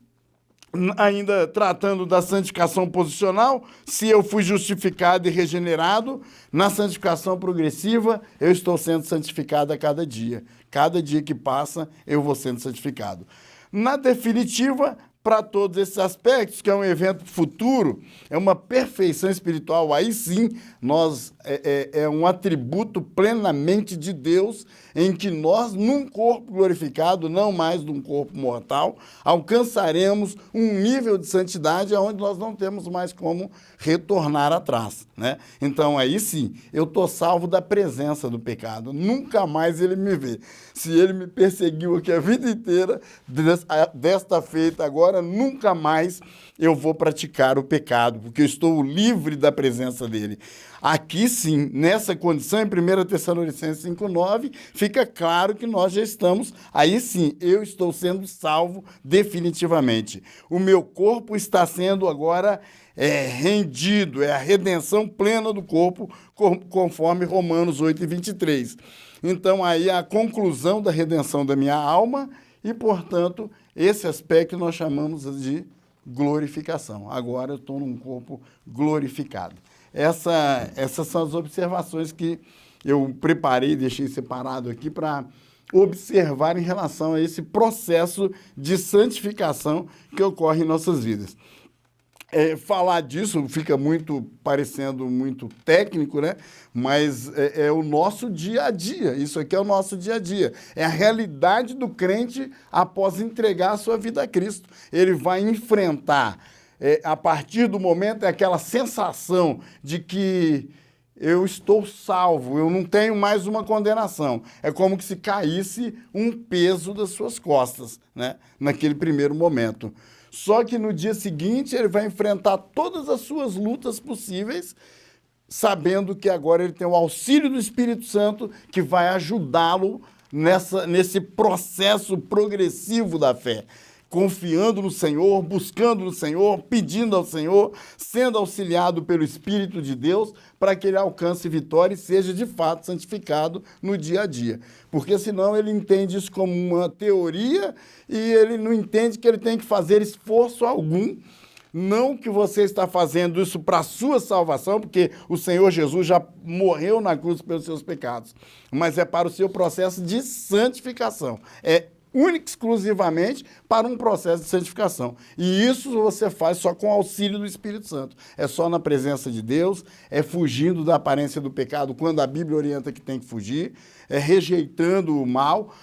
ainda tratando da santificação posicional, se eu fui justificado e regenerado, na santificação progressiva, eu estou sendo santificado a cada dia. Cada dia que passa, eu vou sendo santificado. Na definitiva, para todos esses aspectos, que é um evento futuro, é uma perfeição espiritual, aí sim, é um atributo plenamente de Deus, em que nós, num corpo glorificado, não mais num corpo mortal, alcançaremos um nível de santidade onde nós não temos mais como retornar atrás, né? Então, aí sim, eu estou salvo da presença do pecado, nunca mais ele me vê. Se ele me perseguiu aqui a vida inteira, desta feita agora, nunca mais eu vou praticar o pecado, porque eu estou livre da presença dele. Aqui sim, nessa condição, em 1 Tessalonicenses 5,9, fica claro que nós já estamos, aí sim, eu estou sendo salvo definitivamente. O meu corpo está sendo agora rendido, é a redenção plena do corpo, conforme Romanos 8:23. Então, aí a conclusão da redenção da minha alma e, portanto, esse aspecto nós chamamos de glorificação. Agora eu estou num corpo glorificado. Essas são as observações que eu preparei, deixei separado aqui para observar em relação a esse processo de santificação que ocorre em nossas vidas. Falar disso fica parecendo muito técnico, né? Mas é o nosso dia a dia. Isso aqui é o nosso dia a dia. É a realidade do crente após entregar a sua vida a Cristo. Ele vai enfrentar, a partir do momento, aquela sensação de que eu estou salvo, eu não tenho mais uma condenação. É como se caísse um peso das suas costas, né? Naquele primeiro momento. Só que no dia seguinte ele vai enfrentar todas as suas lutas possíveis, sabendo que agora ele tem o auxílio do Espírito Santo que vai ajudá-lo nesse processo progressivo da fé. Confiando no Senhor, buscando no Senhor, pedindo ao Senhor, sendo auxiliado pelo Espírito de Deus para que ele alcance vitória e seja de fato santificado no dia a dia. Porque senão ele entende isso como uma teoria e ele não entende que ele tem que fazer esforço algum. Não que você está fazendo isso para a sua salvação, porque o Senhor Jesus já morreu na cruz pelos seus pecados, mas é para o seu processo de santificação. Única e exclusivamente para um processo de santificação. E isso você faz só com o auxílio do Espírito Santo. É só na presença de Deus, é fugindo da aparência do pecado quando a Bíblia orienta que tem que fugir, é rejeitando o mal,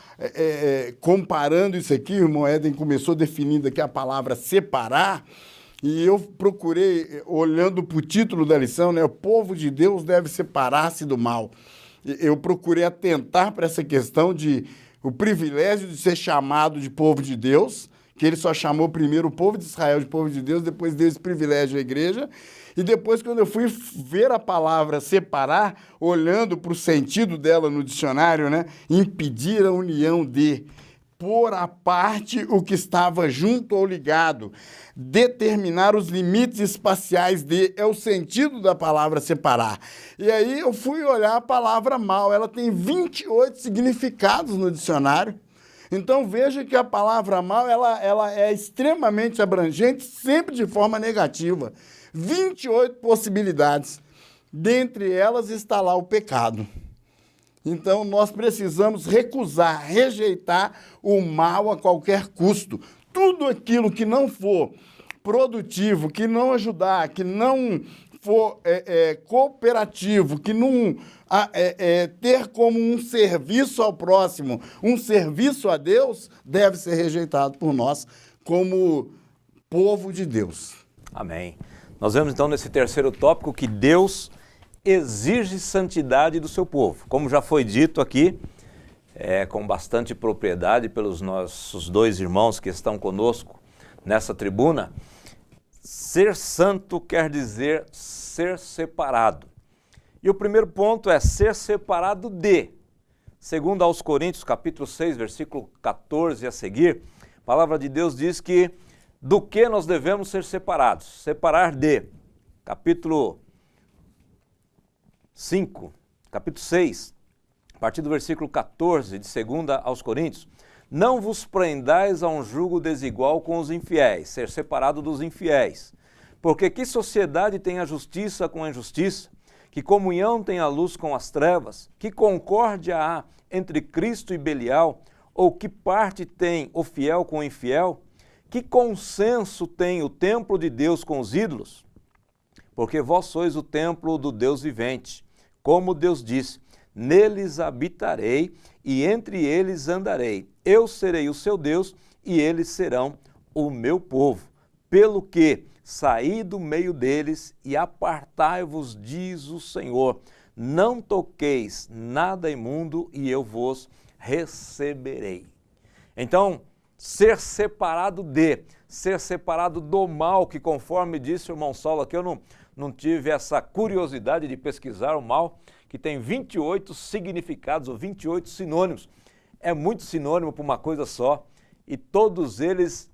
comparando isso aqui, o irmão Éden começou definindo aqui a palavra separar, e eu procurei, olhando para o título da lição, né, o povo de Deus deve separar-se do mal. Eu procurei atentar para essa questão o privilégio de ser chamado de povo de Deus, que ele só chamou primeiro o povo de Israel de povo de Deus, depois deu esse privilégio à igreja, e depois quando eu fui ver a palavra separar, olhando para o sentido dela no dicionário, né, impedir a união de, pôr à parte o que estava junto ou ligado, determinar os limites espaciais de, é o sentido da palavra separar. E aí eu fui olhar a palavra mal, ela tem 28 significados no dicionário. Então veja que a palavra mal, ela é extremamente abrangente, sempre de forma negativa. 28 possibilidades. Dentre elas está lá o pecado. Então, nós precisamos recusar, rejeitar o mal a qualquer custo. Tudo aquilo que não for produtivo, que não ajudar, que não for cooperativo, que não ter como um serviço ao próximo, um serviço a Deus, deve ser rejeitado por nós como povo de Deus. Amém. Nós vemos então nesse terceiro tópico que Deus exige santidade do seu povo. Como já foi dito aqui, com bastante propriedade pelos nossos dois irmãos que estão conosco nessa tribuna, ser santo quer dizer ser separado. E o primeiro ponto é ser separado de. Segundo aos Coríntios, capítulo 6, versículo 14 a seguir, a palavra de Deus diz que do que nós devemos ser separados? Separar de capítulo 5, capítulo 6, a partir do versículo 14 de 2 aos Coríntios, não vos prendais a um jugo desigual com os infiéis, ser separado dos infiéis. Porque que sociedade tem a justiça com a injustiça? Que comunhão tem a luz com as trevas? Que concórdia há entre Cristo e Belial? Ou que parte tem o fiel com o infiel? Que consenso tem o templo de Deus com os ídolos? Porque vós sois o templo do Deus vivente. Como Deus disse, neles habitarei e entre eles andarei. Eu serei o seu Deus e eles serão o meu povo. Pelo que saí do meio deles e apartai-vos, diz o Senhor. Não toqueis nada imundo e eu vos receberei. Então, ser separado do mal, que conforme disse o irmão Saulo aqui, eu não tive essa curiosidade de pesquisar o mal, que tem 28 significados ou 28 sinônimos. É muito sinônimo para uma coisa só e todos eles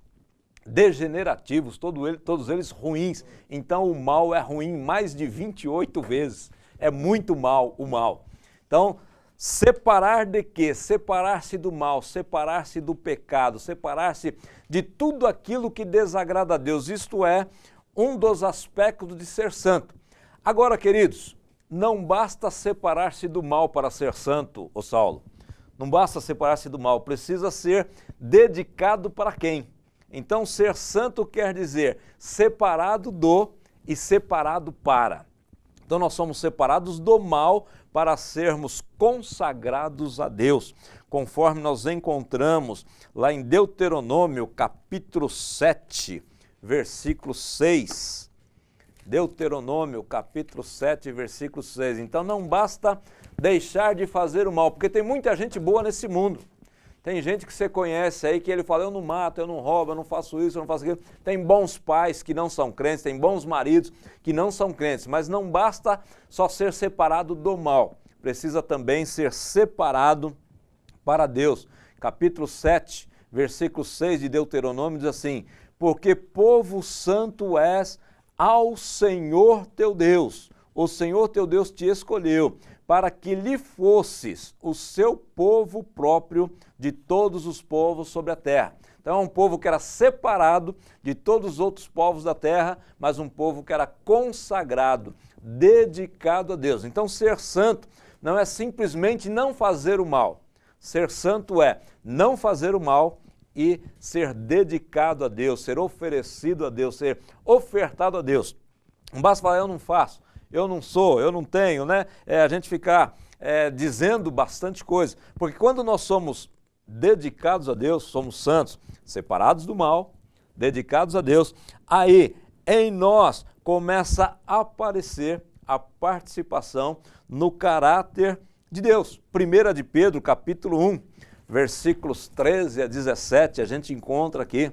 degenerativos, todos eles ruins. Então o mal é ruim mais de 28 vezes. É muito mal o mal. Então, separar de quê? Separar-se do mal, separar-se do pecado, separar-se de tudo aquilo que desagrada a Deus. Isto é um dos aspectos de ser santo. Agora, queridos, não basta separar-se do mal para ser santo, ô Saulo. Não basta separar-se do mal, precisa ser dedicado para quem? Então, ser santo quer dizer separado do e separado para. Então, nós somos separados do mal para sermos consagrados a Deus, conforme nós encontramos lá em Deuteronômio, capítulo 7, versículo 6. Deuteronômio, capítulo 7, versículo 6. Então, não basta deixar de fazer o mal, porque tem muita gente boa nesse mundo. Tem gente que você conhece aí que ele fala, eu não mato, eu não roubo, eu não faço isso, eu não faço aquilo. Tem bons pais que não são crentes, tem bons maridos que não são crentes, mas não basta só ser separado do mal, precisa também ser separado para Deus. Capítulo 7, versículo 6 de Deuteronômio diz assim, porque povo santo és ao Senhor teu Deus. O Senhor teu Deus te escolheu para que lhe fosses o seu povo próprio de todos os povos sobre a terra. Então é um povo que era separado de todos os outros povos da terra, mas um povo que era consagrado, dedicado a Deus. Então ser santo não é simplesmente não fazer o mal. Ser santo é não fazer o mal e ser dedicado a Deus, ser oferecido a Deus, ser ofertado a Deus. Não basta falar, eu não faço. Eu não sou, eu não tenho, né? A gente ficar dizendo bastante coisa. Porque quando nós somos dedicados a Deus, somos santos, separados do mal, dedicados a Deus, aí em nós começa a aparecer a participação no caráter de Deus. 1 de Pedro, capítulo 1, versículos 13 a 17, a gente encontra aqui.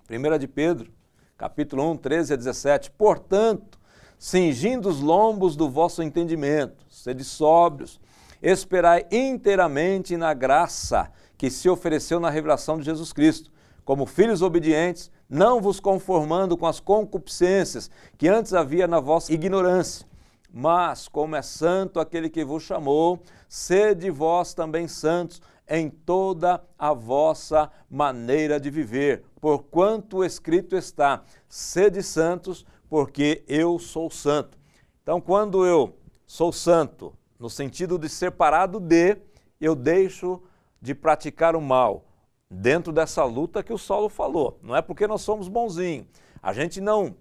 1 de Pedro, capítulo 1, 13 a 17. Portanto, cingindo os lombos do vosso entendimento, sede sóbrios, esperai inteiramente na graça que se ofereceu na revelação de Jesus Cristo, como filhos obedientes, não vos conformando com as concupiscências que antes havia na vossa ignorância, mas como é santo aquele que vos chamou, sede vós também santos em toda a vossa maneira de viver, porquanto escrito está, sede santos, porque eu sou santo. Então, quando eu sou santo, no sentido de separado de, eu deixo de praticar o mal, dentro dessa luta que o Saulo falou. Não é porque nós somos bonzinhos. A gente não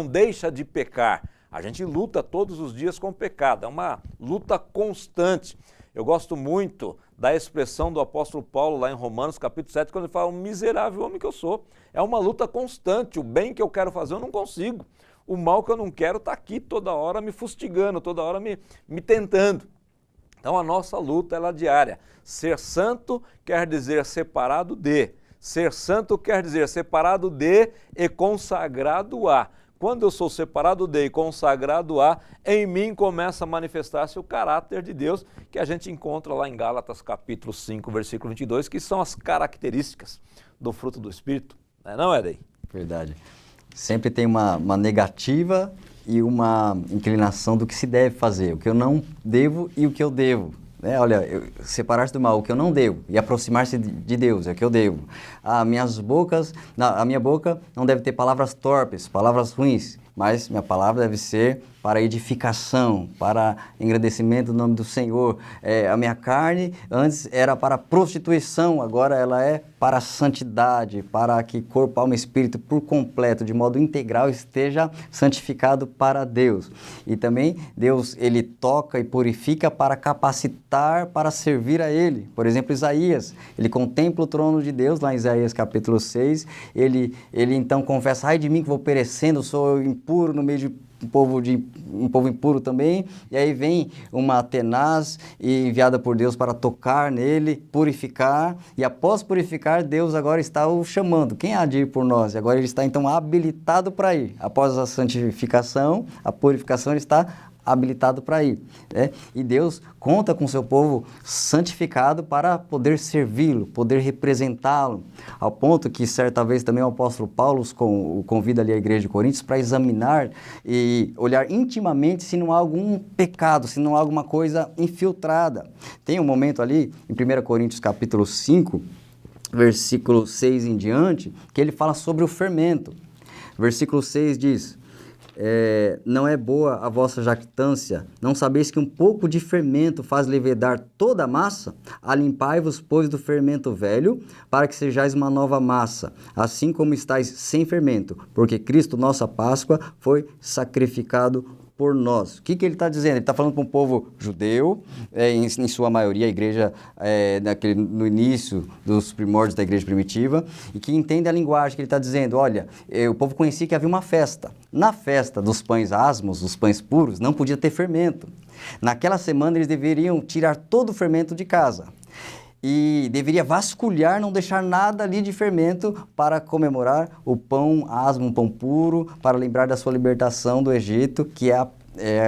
deixa de pecar. A gente luta todos os dias com o pecado. É uma luta constante. Eu gosto muito da expressão do apóstolo Paulo lá em Romanos, capítulo 7, quando ele fala, o miserável homem que eu sou. É uma luta constante. O bem que eu quero fazer eu não consigo. O mal que eu não quero está aqui toda hora me fustigando, toda hora me tentando. Então a nossa luta ela é diária. Ser santo quer dizer separado de. Ser santo quer dizer separado de e consagrado a. Quando eu sou separado de e consagrado a, em mim começa a manifestar-se o caráter de Deus, que a gente encontra lá em Gálatas capítulo 5, versículo 22, que são as características do fruto do Espírito. Não é, Éden? Verdade. Sempre tem uma negativa e uma inclinação do que se deve fazer, o que eu não devo e o que eu devo. Olha, separar-se do mal, o que eu não devo, e aproximar-se de Deus, é o que eu devo. A minha boca não deve ter palavras torpes, palavras ruins, mas minha palavra deve ser para edificação, para engrandecimento do nome do Senhor. A minha carne antes era para prostituição, agora ela é para a santidade, para que corpo, alma e espírito por completo, de modo integral, esteja santificado para Deus. E também Deus, Ele toca e purifica para capacitar para servir a Ele. Por exemplo, Isaías, ele contempla o trono de Deus, lá em Isaías capítulo 6, ele então confessa: ai de mim que vou perecendo, sou impuro no meio de um povo impuro também, e aí vem uma tenaz enviada por Deus para tocar nele, purificar, e após purificar, Deus agora está o chamando. Quem há de ir por nós? E agora ele está então habilitado para ir. Após a santificação, a purificação, ele está habilitado para ir. E Deus conta com seu povo santificado para poder servi-lo, poder representá-lo, ao ponto que certa vez também o apóstolo Paulo o convida ali a igreja de Coríntios para examinar e olhar intimamente se não há algum pecado, se não há alguma coisa infiltrada. Tem um momento ali, em 1 Coríntios capítulo 5, versículo 6 em diante, que ele fala sobre o fermento. Versículo 6 diz: não é boa a vossa jactância, não sabeis que um pouco de fermento faz levedar toda a massa? Alimpai-vos, pois, do fermento velho, para que sejais uma nova massa, assim como estáis sem fermento, porque Cristo, nossa Páscoa, foi sacrificado por nós. O que ele está dizendo? Ele está falando para um povo judeu, em sua maioria, a igreja no início dos primórdios da igreja primitiva, e que entende a linguagem que ele está dizendo. Olha, o povo conhecia que havia uma festa. Na festa dos pães asmos, dos pães puros, não podia ter fermento. Naquela semana eles deveriam tirar todo o fermento de casa. E deveria vasculhar, não deixar nada ali de fermento para comemorar o pão asmo, um pão puro, para lembrar da sua libertação do Egito, que é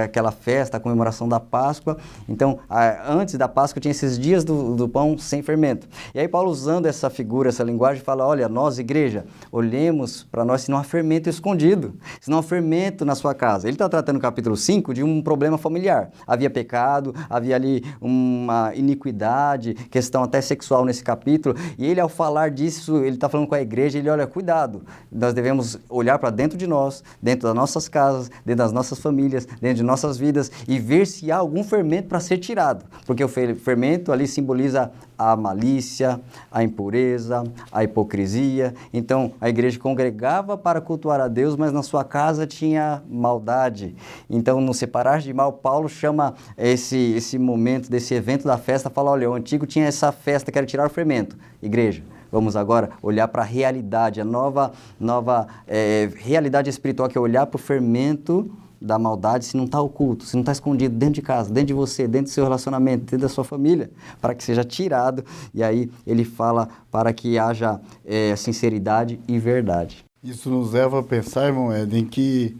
aquela festa, a comemoração da Páscoa. Então, antes da Páscoa tinha esses dias do pão sem fermento. E aí Paulo, usando essa figura, essa linguagem, fala: olha, nós, igreja, olhemos para nós se não há fermento escondido, se não há fermento na sua casa. Ele está tratando no capítulo 5 de um problema familiar. Havia pecado, havia ali uma iniquidade, questão até sexual nesse capítulo, e ele, ao falar disso, ele está falando com a igreja, ele: olha, cuidado, nós devemos olhar para dentro de nós, dentro das nossas casas, dentro das nossas famílias, dentro de nossas vidas, e ver se há algum fermento para ser tirado, porque o fermento ali simboliza a malícia, a impureza, a hipocrisia. Então a igreja congregava para cultuar a Deus, mas na sua casa tinha maldade. Então, no separar de mal, Paulo chama esse momento, desse evento da festa, fala: olha, o antigo tinha essa festa, quero tirar o fermento. Igreja, vamos agora olhar para a realidade, a nova realidade espiritual, que é olhar para o fermento da maldade, se não está oculto, se não está escondido dentro de casa, dentro de você, dentro do seu relacionamento, dentro da sua família, para que seja tirado. E aí ele fala para que haja sinceridade e verdade. Isso nos leva a pensar, irmão Éden, que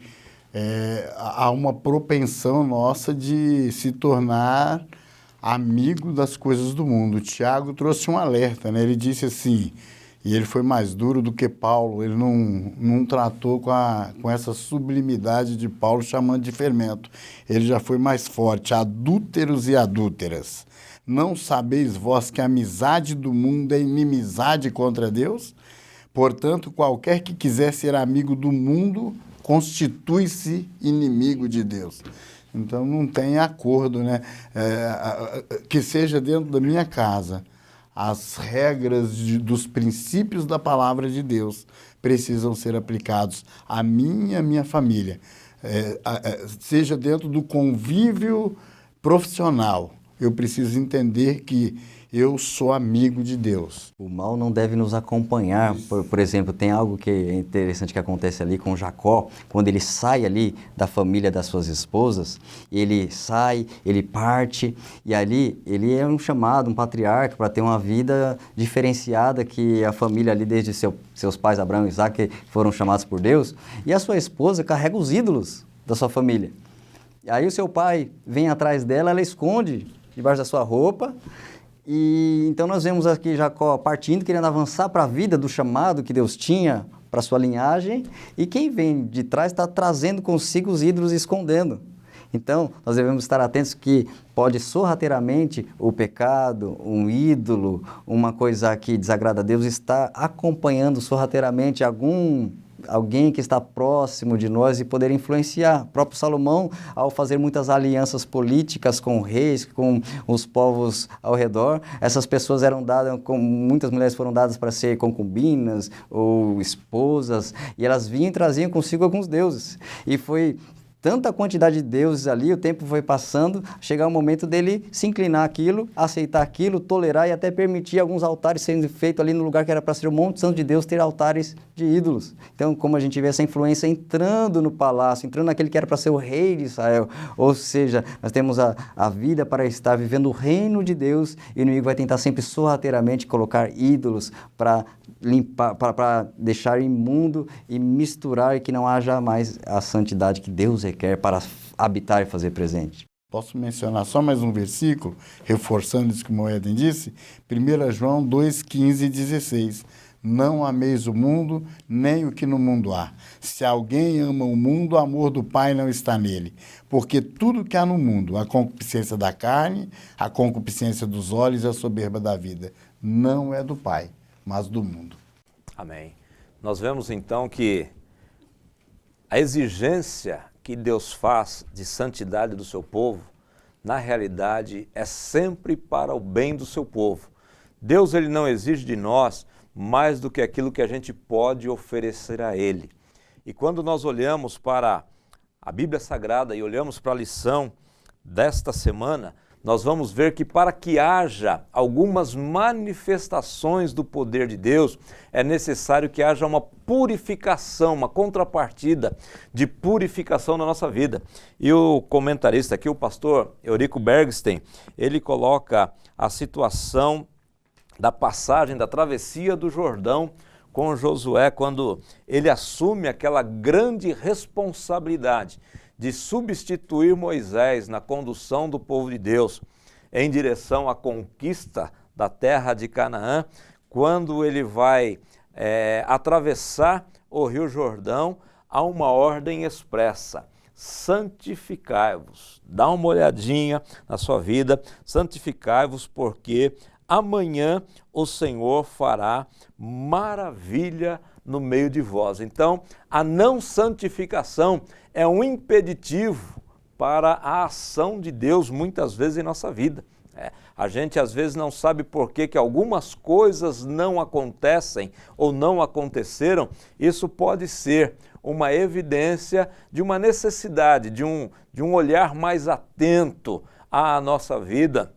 há uma propensão nossa de se tornar amigo das coisas do mundo. O Tiago trouxe um alerta, né? Ele disse assim, e ele foi mais duro do que Paulo, ele não tratou com essa sublimidade de Paulo, chamando de fermento. Ele já foi mais forte: adúlteros e adúlteras. Não sabeis vós que a amizade do mundo é inimizade contra Deus? Portanto, qualquer que quiser ser amigo do mundo, constitui-se inimigo de Deus. Então, não tem acordo, né? Que seja dentro da minha casa. As regras dos princípios da palavra de Deus precisam ser aplicados a mim e a minha família. Seja dentro do convívio profissional, eu preciso entender que eu sou amigo de Deus. O mal não deve nos acompanhar. Por exemplo, tem algo que é interessante que acontece ali com Jacó, quando ele sai ali da família das suas esposas, ele sai, ele parte, e ali ele é um chamado, um patriarca, para ter uma vida diferenciada, que a família ali, desde seus pais, Abraão e Isaac, foram chamados por Deus, e a sua esposa carrega os ídolos da sua família. E aí o seu pai vem atrás dela, ela esconde debaixo da sua roupa. E então nós vemos aqui Jacó partindo, querendo avançar para a vida do chamado que Deus tinha para sua linhagem, e quem vem de trás está trazendo consigo os ídolos e escondendo. Então, nós devemos estar atentos que pode sorrateiramente o pecado, um ídolo, uma coisa que desagrada a Deus, estar acompanhando sorrateiramente alguém que está próximo de nós e poder influenciar. O próprio Salomão, ao fazer muitas alianças políticas com reis, com os povos ao redor, essas pessoas eram dadas, muitas mulheres foram dadas para ser concubinas ou esposas, e elas vinham e traziam consigo alguns deuses. E foi tanta quantidade de deuses ali, o tempo foi passando, chegar o momento dele se inclinar àquilo, aceitar aquilo, tolerar e até permitir alguns altares sendo feitos ali no lugar que era para ser o Monte Santo de Deus, ter altares de ídolos. Então, como a gente vê essa influência entrando no palácio, entrando naquele que era para ser o rei de Israel, ou seja, nós temos a vida para estar vivendo o reino de Deus, e o inimigo vai tentar sempre sorrateiramente colocar ídolos para limpar, para deixar imundo e misturar, e que não haja mais a santidade que Deus requer para habitar e fazer presente. Posso mencionar só mais um versículo, reforçando isso que o Moeden disse? 1 João 2, 15 e 16. Não ameis o mundo, nem o que no mundo há. Se alguém ama o mundo, o amor do Pai não está nele. Porque tudo que há no mundo, a concupiscência da carne, a concupiscência dos olhos e a soberba da vida, não é do Pai, mas do mundo. Amém. Nós vemos então que a exigência que Deus faz de santidade do seu povo, na realidade, é sempre para o bem do seu povo. Deus, ele não exige de nós mais do que aquilo que a gente pode oferecer a Ele. E quando nós olhamos para a Bíblia Sagrada e olhamos para a lição desta semana, nós vamos ver que para que haja algumas manifestações do poder de Deus, é necessário que haja uma purificação, uma contrapartida de purificação na nossa vida. E o comentarista aqui, o pastor Eurico Bergstein, ele coloca a situação da passagem, da travessia do Jordão com Josué, quando ele assume aquela grande responsabilidade de substituir Moisés na condução do povo de Deus em direção à conquista da terra de Canaã, quando ele vai atravessar o Rio Jordão, há uma ordem expressa: santificai-vos. Dá uma olhadinha na sua vida, santificai-vos, porque amanhã o Senhor fará maravilha no meio de vós. Então, a não santificação é um impeditivo para a ação de Deus muitas vezes em nossa vida. A gente às vezes não sabe por que algumas coisas não acontecem ou não aconteceram. Isso pode ser uma evidência de uma necessidade, de um olhar mais atento à nossa vida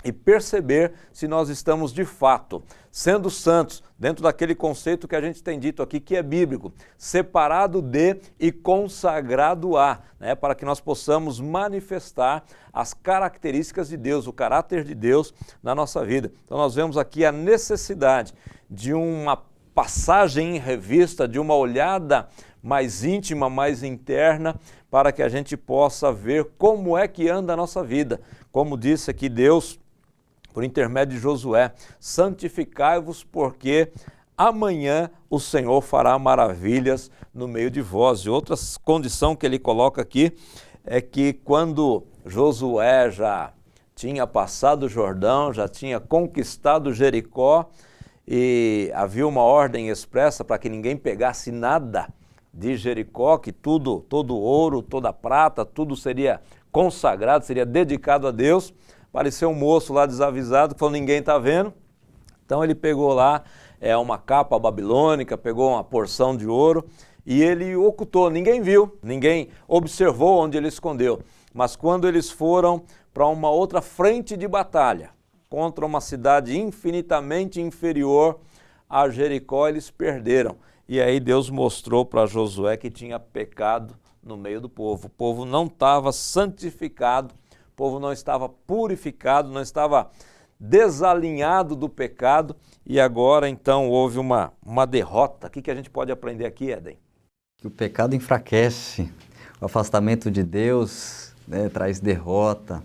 e perceber se nós estamos de fato sendo santos, dentro daquele conceito que a gente tem dito aqui, que é bíblico, separado de e consagrado a, para que nós possamos manifestar as características de Deus, o caráter de Deus na nossa vida. Então nós vemos aqui a necessidade de uma passagem em revista, de uma olhada mais íntima, mais interna, para que a gente possa ver como é que anda a nossa vida. Como disse aqui Deus, por intermédio de Josué: santificai-vos, porque amanhã o Senhor fará maravilhas no meio de vós. E outra condição que ele coloca aqui é que quando Josué já tinha passado o Jordão, já tinha conquistado Jericó, e havia uma ordem expressa para que ninguém pegasse nada de Jericó, que tudo, todo ouro, toda prata, tudo seria consagrado, seria dedicado a Deus. Apareceu um moço lá desavisado que falou: ninguém está vendo. Então ele pegou lá uma capa babilônica, pegou uma porção de ouro e ele ocultou. Ninguém viu, ninguém observou onde ele escondeu. Mas quando eles foram para uma outra frente de batalha, contra uma cidade infinitamente inferior a Jericó, eles perderam. E aí Deus mostrou para Josué que tinha pecado no meio do povo. O povo não estava santificado, o povo não estava purificado, não estava desalinhado do pecado, e agora então houve uma derrota. O que a gente pode aprender aqui, Éden? Que o pecado enfraquece, o afastamento de Deus traz derrota.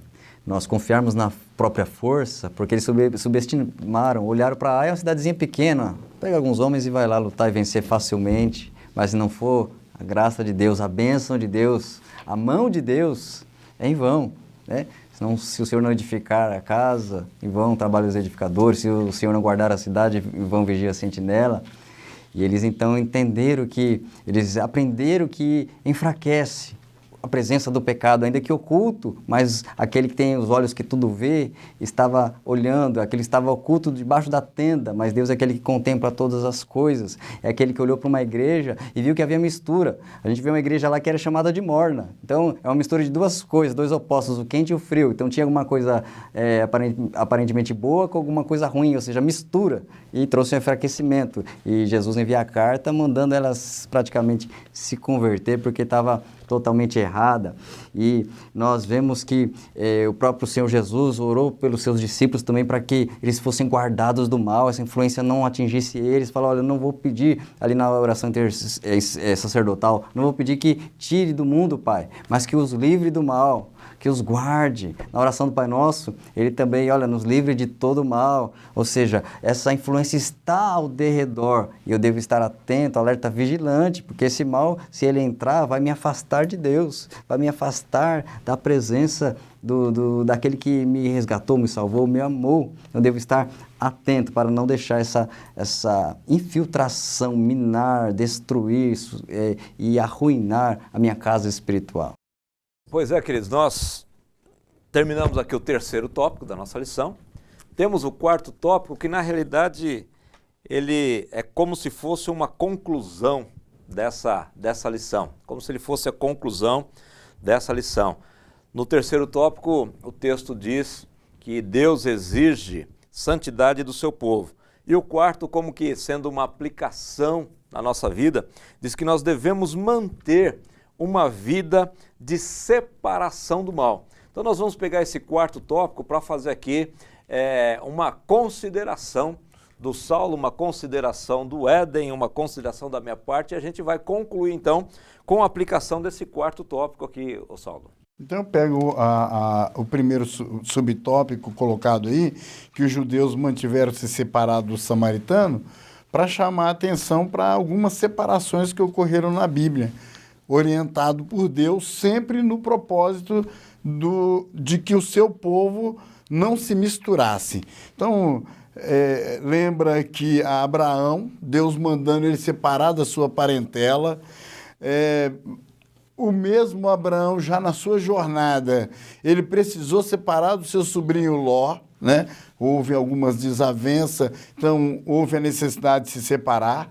nós confiarmos na própria força, porque eles subestimaram, olharam para é uma cidadezinha pequena, pega alguns homens e vai lá lutar e vencer facilmente, mas se não for a graça de Deus, a bênção de Deus, a mão de Deus, é em vão, né? Senão, se o Senhor não edificar a casa, em vão trabalham os edificadores, se o Senhor não guardar a cidade, em vão vigia a sentinela. E eles então eles aprenderam que enfraquece a presença do pecado, ainda que oculto, mas aquele que tem os olhos que tudo vê, estava olhando, aquele estava oculto debaixo da tenda, mas Deus é aquele que contempla todas as coisas, é aquele que olhou para uma igreja e viu que havia mistura. A gente vê uma igreja lá que era chamada de morna, então é uma mistura de duas coisas, dois opostos, o quente e o frio, então tinha alguma coisa aparentemente boa com alguma coisa ruim, ou seja, mistura, e trouxe um enfraquecimento, e Jesus envia a carta mandando elas praticamente se converter, porque estava totalmente errada. E nós vemos que o próprio Senhor Jesus orou pelos seus discípulos também para que eles fossem guardados do mal, essa influência não atingisse eles. Falou, olha, eu não vou pedir ali na oração sacerdotal, não vou pedir que tire do mundo, Pai, mas que os livre do mal, que os guarde. Na oração do Pai Nosso, ele também, olha, nos livre de todo mal. Ou seja, essa influência está ao derredor e eu devo estar atento, alerta, vigilante, porque esse mal, se ele entrar, vai me afastar de Deus, vai me afastar da presença daquele que me resgatou, me salvou, me amou. Eu devo estar atento para não deixar essa infiltração minar, destruir e arruinar a minha casa espiritual. Pois é, queridos, nós terminamos aqui o terceiro tópico da nossa lição. Temos o quarto tópico que, na realidade, ele é como se fosse uma conclusão dessa lição, como se ele fosse a conclusão dessa lição. No terceiro tópico, o texto diz que Deus exige santidade do seu povo. E o quarto, como que sendo uma aplicação na nossa vida, diz que nós devemos manter uma vida de separação do mal. Então nós vamos pegar esse quarto tópico para fazer aqui uma consideração do Saulo, uma consideração do Éden, uma consideração da minha parte, e a gente vai concluir então com a aplicação desse quarto tópico aqui, o Saulo. Então eu pego o primeiro subtópico colocado aí, que os judeus mantiveram-se separados do samaritano, para chamar a atenção para algumas separações que ocorreram na Bíblia, orientado por Deus sempre no propósito de que o seu povo não se misturasse. Então, lembra que a Abraão, Deus mandando ele separar da sua parentela, o mesmo Abraão, já na sua jornada, ele precisou separar do seu sobrinho Ló, né? Houve algumas desavenças, então houve a necessidade de se separar.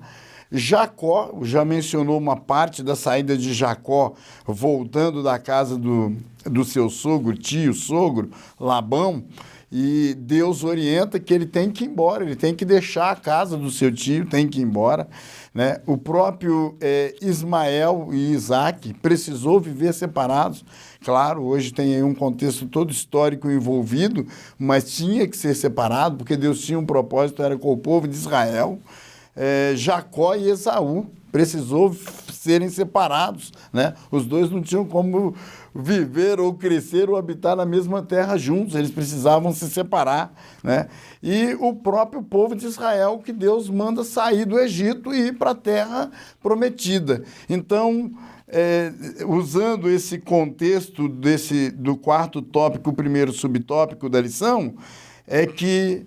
Jacó, já mencionou uma parte da saída de Jacó, voltando da casa do seu sogro, tio-sogro, Labão, e Deus orienta que ele tem que ir embora, ele tem que deixar a casa do seu tio, tem que ir embora, né? O próprio Ismael e Isaac precisou viver separados. Claro, hoje tem aí um contexto todo histórico envolvido, mas tinha que ser separado, porque Deus tinha um propósito, era com o povo de Israel. Jacó e Esaú precisou serem separados, né? Os dois não tinham como viver ou crescer ou habitar na mesma terra juntos, eles precisavam se separar, né? E o próprio povo de Israel, que Deus manda sair do Egito e ir para a terra prometida. Então, usando esse contexto do quarto tópico, o primeiro subtópico da lição, é que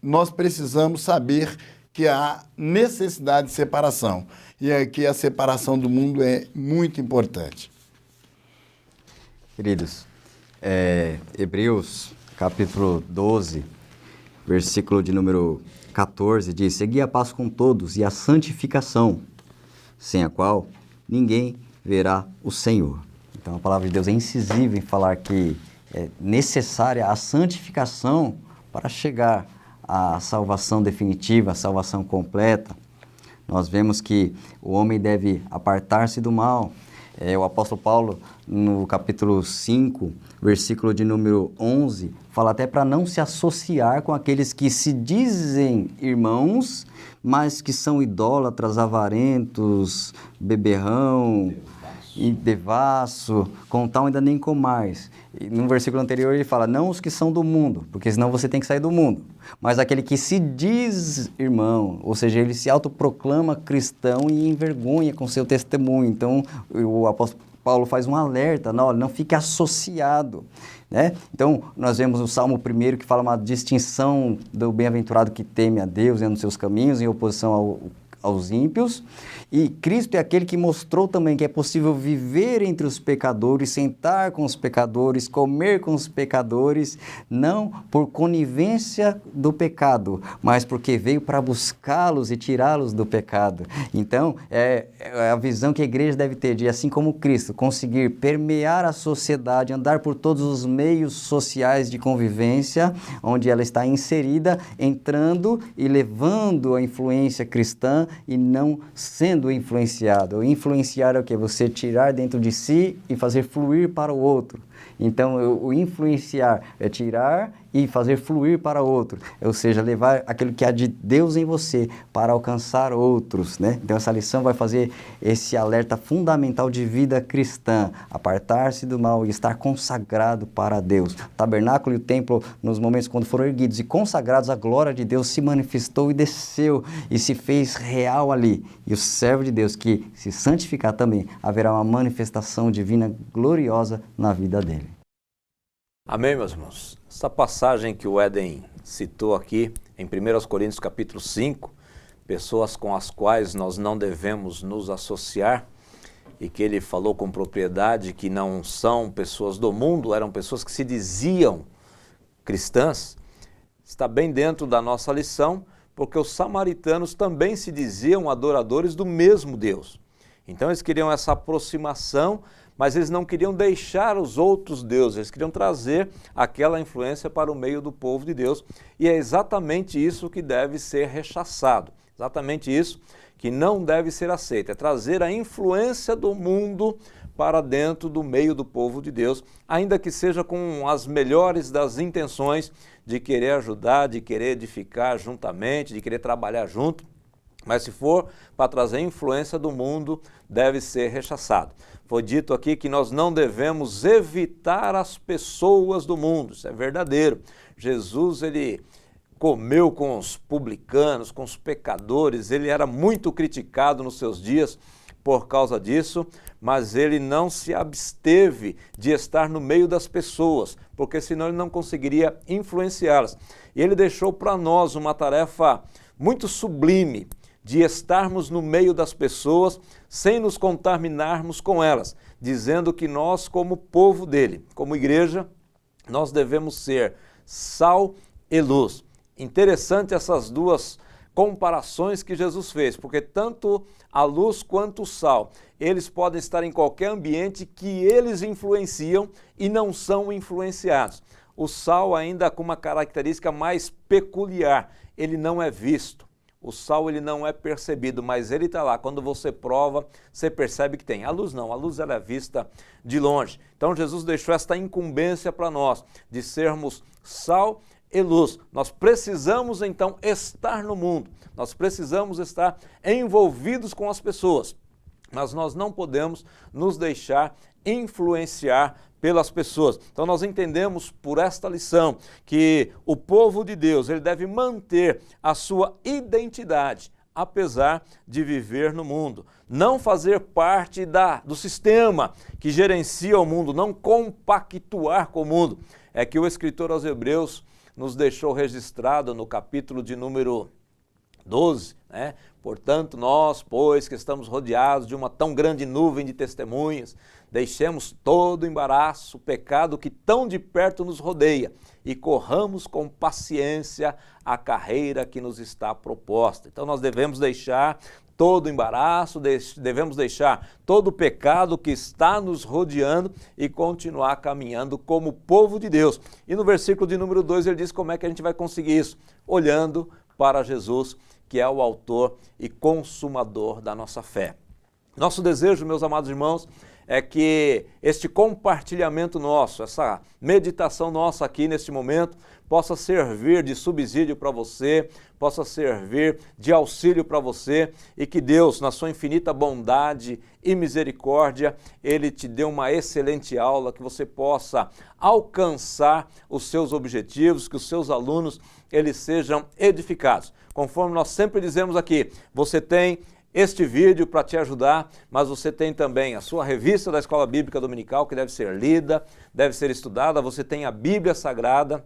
nós precisamos saber que há necessidade de separação. E aqui a separação do mundo é muito importante. Queridos, Hebreus, capítulo 12, versículo de número 14, diz: segui a paz com todos e a santificação, sem a qual ninguém verá o Senhor. Então a palavra de Deus é incisiva em falar que é necessária a santificação para chegar à salvação definitiva, à salvação completa. Nós vemos que o homem deve apartar-se do mal. O apóstolo Paulo, no capítulo 5, versículo de número 11, fala até para não se associar com aqueles que se dizem irmãos, mas que são idólatras, avarentos, beberrão, e devasso, com tal ainda nem comais. E no versículo anterior ele fala, não os que são do mundo, porque senão você tem que sair do mundo. Mas aquele que se diz irmão, ou seja, ele se autoproclama cristão e envergonha com seu testemunho. Então o apóstolo Paulo faz um alerta, não fique associado. Né? Então, nós vemos o Salmo 1 que fala uma distinção do bem-aventurado que teme a Deus e anda nos seus caminhos, em oposição aos ímpios. E Cristo é aquele que mostrou também que é possível viver entre os pecadores, sentar com os pecadores, comer com os pecadores, não por conivência do pecado, mas porque veio para buscá-los e tirá-los do pecado. Então, é a visão que a igreja deve ter de, assim como Cristo, conseguir permear a sociedade, andar por todos os meios sociais de convivência, onde ela está inserida, entrando e levando a influência cristã e não sendo influenciado. Influenciar é o quê? Você tirar dentro de si e fazer fluir para o outro. Então, o influenciar é tirar e fazer fluir para o outro. Ou seja, levar aquilo que há de Deus em você para alcançar outros, né? Então, essa lição vai fazer esse alerta fundamental de vida cristã. Apartar-se do mal e estar consagrado para Deus. O tabernáculo e o templo, nos momentos quando foram erguidos e consagrados, a glória de Deus se manifestou e desceu e se fez real ali. E o servo de Deus que se santificar também, haverá uma manifestação divina gloriosa na vida dele. Amém, meus irmãos? Essa passagem que o Éden citou aqui, em 1 Coríntios capítulo 5, pessoas com as quais nós não devemos nos associar, e que ele falou com propriedade que não são pessoas do mundo, eram pessoas que se diziam cristãs, está bem dentro da nossa lição, porque os samaritanos também se diziam adoradores do mesmo Deus. Então eles queriam essa aproximação, mas eles não queriam deixar os outros deuses, eles queriam trazer aquela influência para o meio do povo de Deus. E é exatamente isso que deve ser rechaçado, exatamente isso que não deve ser aceito, é trazer a influência do mundo para dentro do meio do povo de Deus, ainda que seja com as melhores das intenções de querer ajudar, de querer edificar juntamente, de querer trabalhar junto. Mas se for para trazer influência do mundo, deve ser rechaçado. Foi dito aqui que nós não devemos evitar as pessoas do mundo, isso é verdadeiro. Jesus, ele comeu com os publicanos, com os pecadores, ele era muito criticado nos seus dias por causa disso, mas ele não se absteve de estar no meio das pessoas, porque senão ele não conseguiria influenciá-las. E ele deixou para nós uma tarefa muito sublime, de estarmos no meio das pessoas sem nos contaminarmos com elas, dizendo que nós, como povo dele, como igreja, nós devemos ser sal e luz. Interessante essas duas comparações que Jesus fez, porque tanto a luz quanto o sal, eles podem estar em qualquer ambiente que eles influenciam e não são influenciados. O sal ainda com uma característica mais peculiar, ele não é visto. O sal ele não é percebido, mas ele está lá. Quando você prova, você percebe que tem. A luz não, a luz ela é vista de longe. Então Jesus deixou esta incumbência para nós, de sermos sal e luz. Nós precisamos então estar no mundo, nós precisamos estar envolvidos com as pessoas, mas nós não podemos nos deixar influenciar pelas pessoas. Então nós entendemos por esta lição que o povo de Deus ele deve manter a sua identidade, apesar de viver no mundo. Não fazer parte do sistema que gerencia o mundo, não compactuar com o mundo. É que o escritor aos Hebreus nos deixou registrado no capítulo de número 12, né? Portanto, nós, pois, que estamos rodeados de uma tão grande nuvem de testemunhas, deixemos todo o embaraço, o pecado que tão de perto nos rodeia e corramos com paciência a carreira que nos está proposta. Então, nós devemos deixar todo o embaraço, devemos deixar todo o pecado que está nos rodeando e continuar caminhando como povo de Deus. E no versículo de número 2 ele diz como é que a gente vai conseguir isso? Olhando para Jesus, que é o autor e consumador da nossa fé. Nosso desejo, meus amados irmãos, é que este compartilhamento nosso, essa meditação nossa aqui neste momento, possa servir de subsídio para você, possa servir de auxílio para você e que Deus, na sua infinita bondade e misericórdia, Ele te dê uma excelente aula, que você possa alcançar os seus objetivos, que os seus alunos eles sejam edificados. Conforme nós sempre dizemos aqui, você tem este vídeo para te ajudar, mas você tem também a sua revista da Escola Bíblica Dominical, que deve ser lida, deve ser estudada, você tem a Bíblia Sagrada,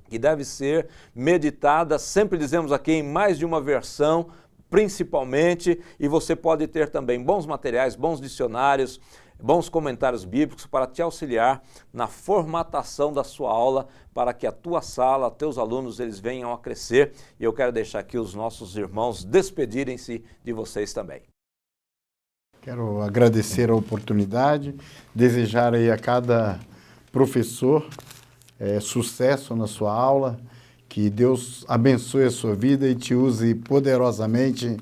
que deve ser meditada, sempre dizemos aqui, em mais de uma versão, principalmente, e você pode ter também bons materiais, bons dicionários, bons comentários bíblicos para te auxiliar na formatação da sua aula, para que a tua sala, teus alunos, eles venham a crescer. E eu quero deixar aqui os nossos irmãos despedirem-se de vocês também. Quero agradecer a oportunidade, desejar aí a cada professor sucesso na sua aula, que Deus abençoe a sua vida e te use poderosamente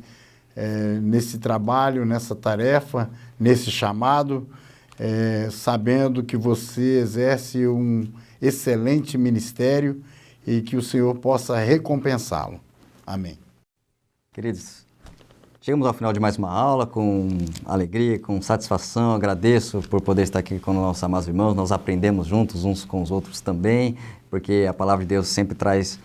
nesse trabalho, nessa tarefa, nesse chamado, sabendo que você exerce um excelente ministério e que o Senhor possa recompensá-lo. Amém. Queridos, chegamos ao final de mais uma aula com alegria, com satisfação. Agradeço por poder estar aqui com nossos amados irmãos. Nós aprendemos juntos uns com os outros também, porque a palavra de Deus sempre traz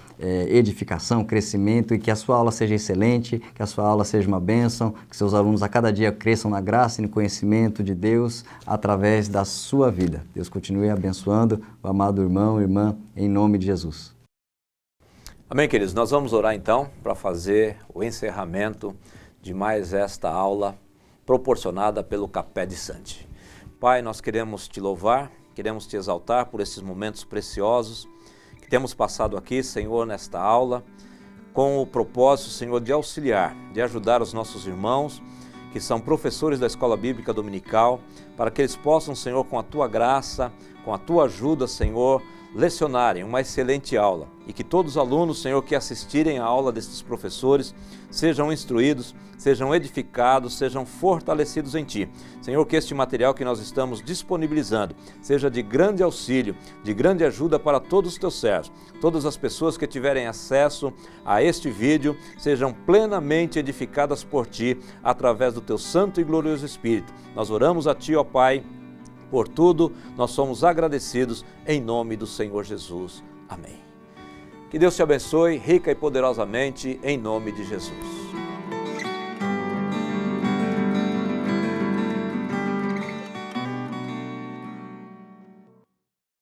edificação, crescimento, e que a sua aula seja excelente, que a sua aula seja uma bênção, que seus alunos a cada dia cresçam na graça e no conhecimento de Deus através da sua vida. Deus continue abençoando o amado irmão e irmã, em nome de Jesus. Amém, queridos? Nós vamos orar então para fazer o encerramento de mais esta aula proporcionada pelo Capé de Sante. Pai, nós queremos te louvar, queremos te exaltar por esses momentos preciosos que temos passado aqui, Senhor, nesta aula, com o propósito, Senhor, de auxiliar, de ajudar os nossos irmãos que são professores da Escola Bíblica Dominical, para que eles possam, Senhor, com a tua graça, com a tua ajuda, Senhor, lecionarem uma excelente aula e que todos os alunos, Senhor, que assistirem à aula destes professores sejam instruídos, sejam edificados, sejam fortalecidos em Ti. Senhor, que este material que nós estamos disponibilizando seja de grande auxílio, de grande ajuda para todos os Teus servos. Todas as pessoas que tiverem acesso a este vídeo sejam plenamente edificadas por Ti através do Teu Santo e Glorioso Espírito. Nós oramos a Ti, ó Pai. Por tudo, nós somos agradecidos em nome do Senhor Jesus. Amém. Que Deus te abençoe rica e poderosamente em nome de Jesus.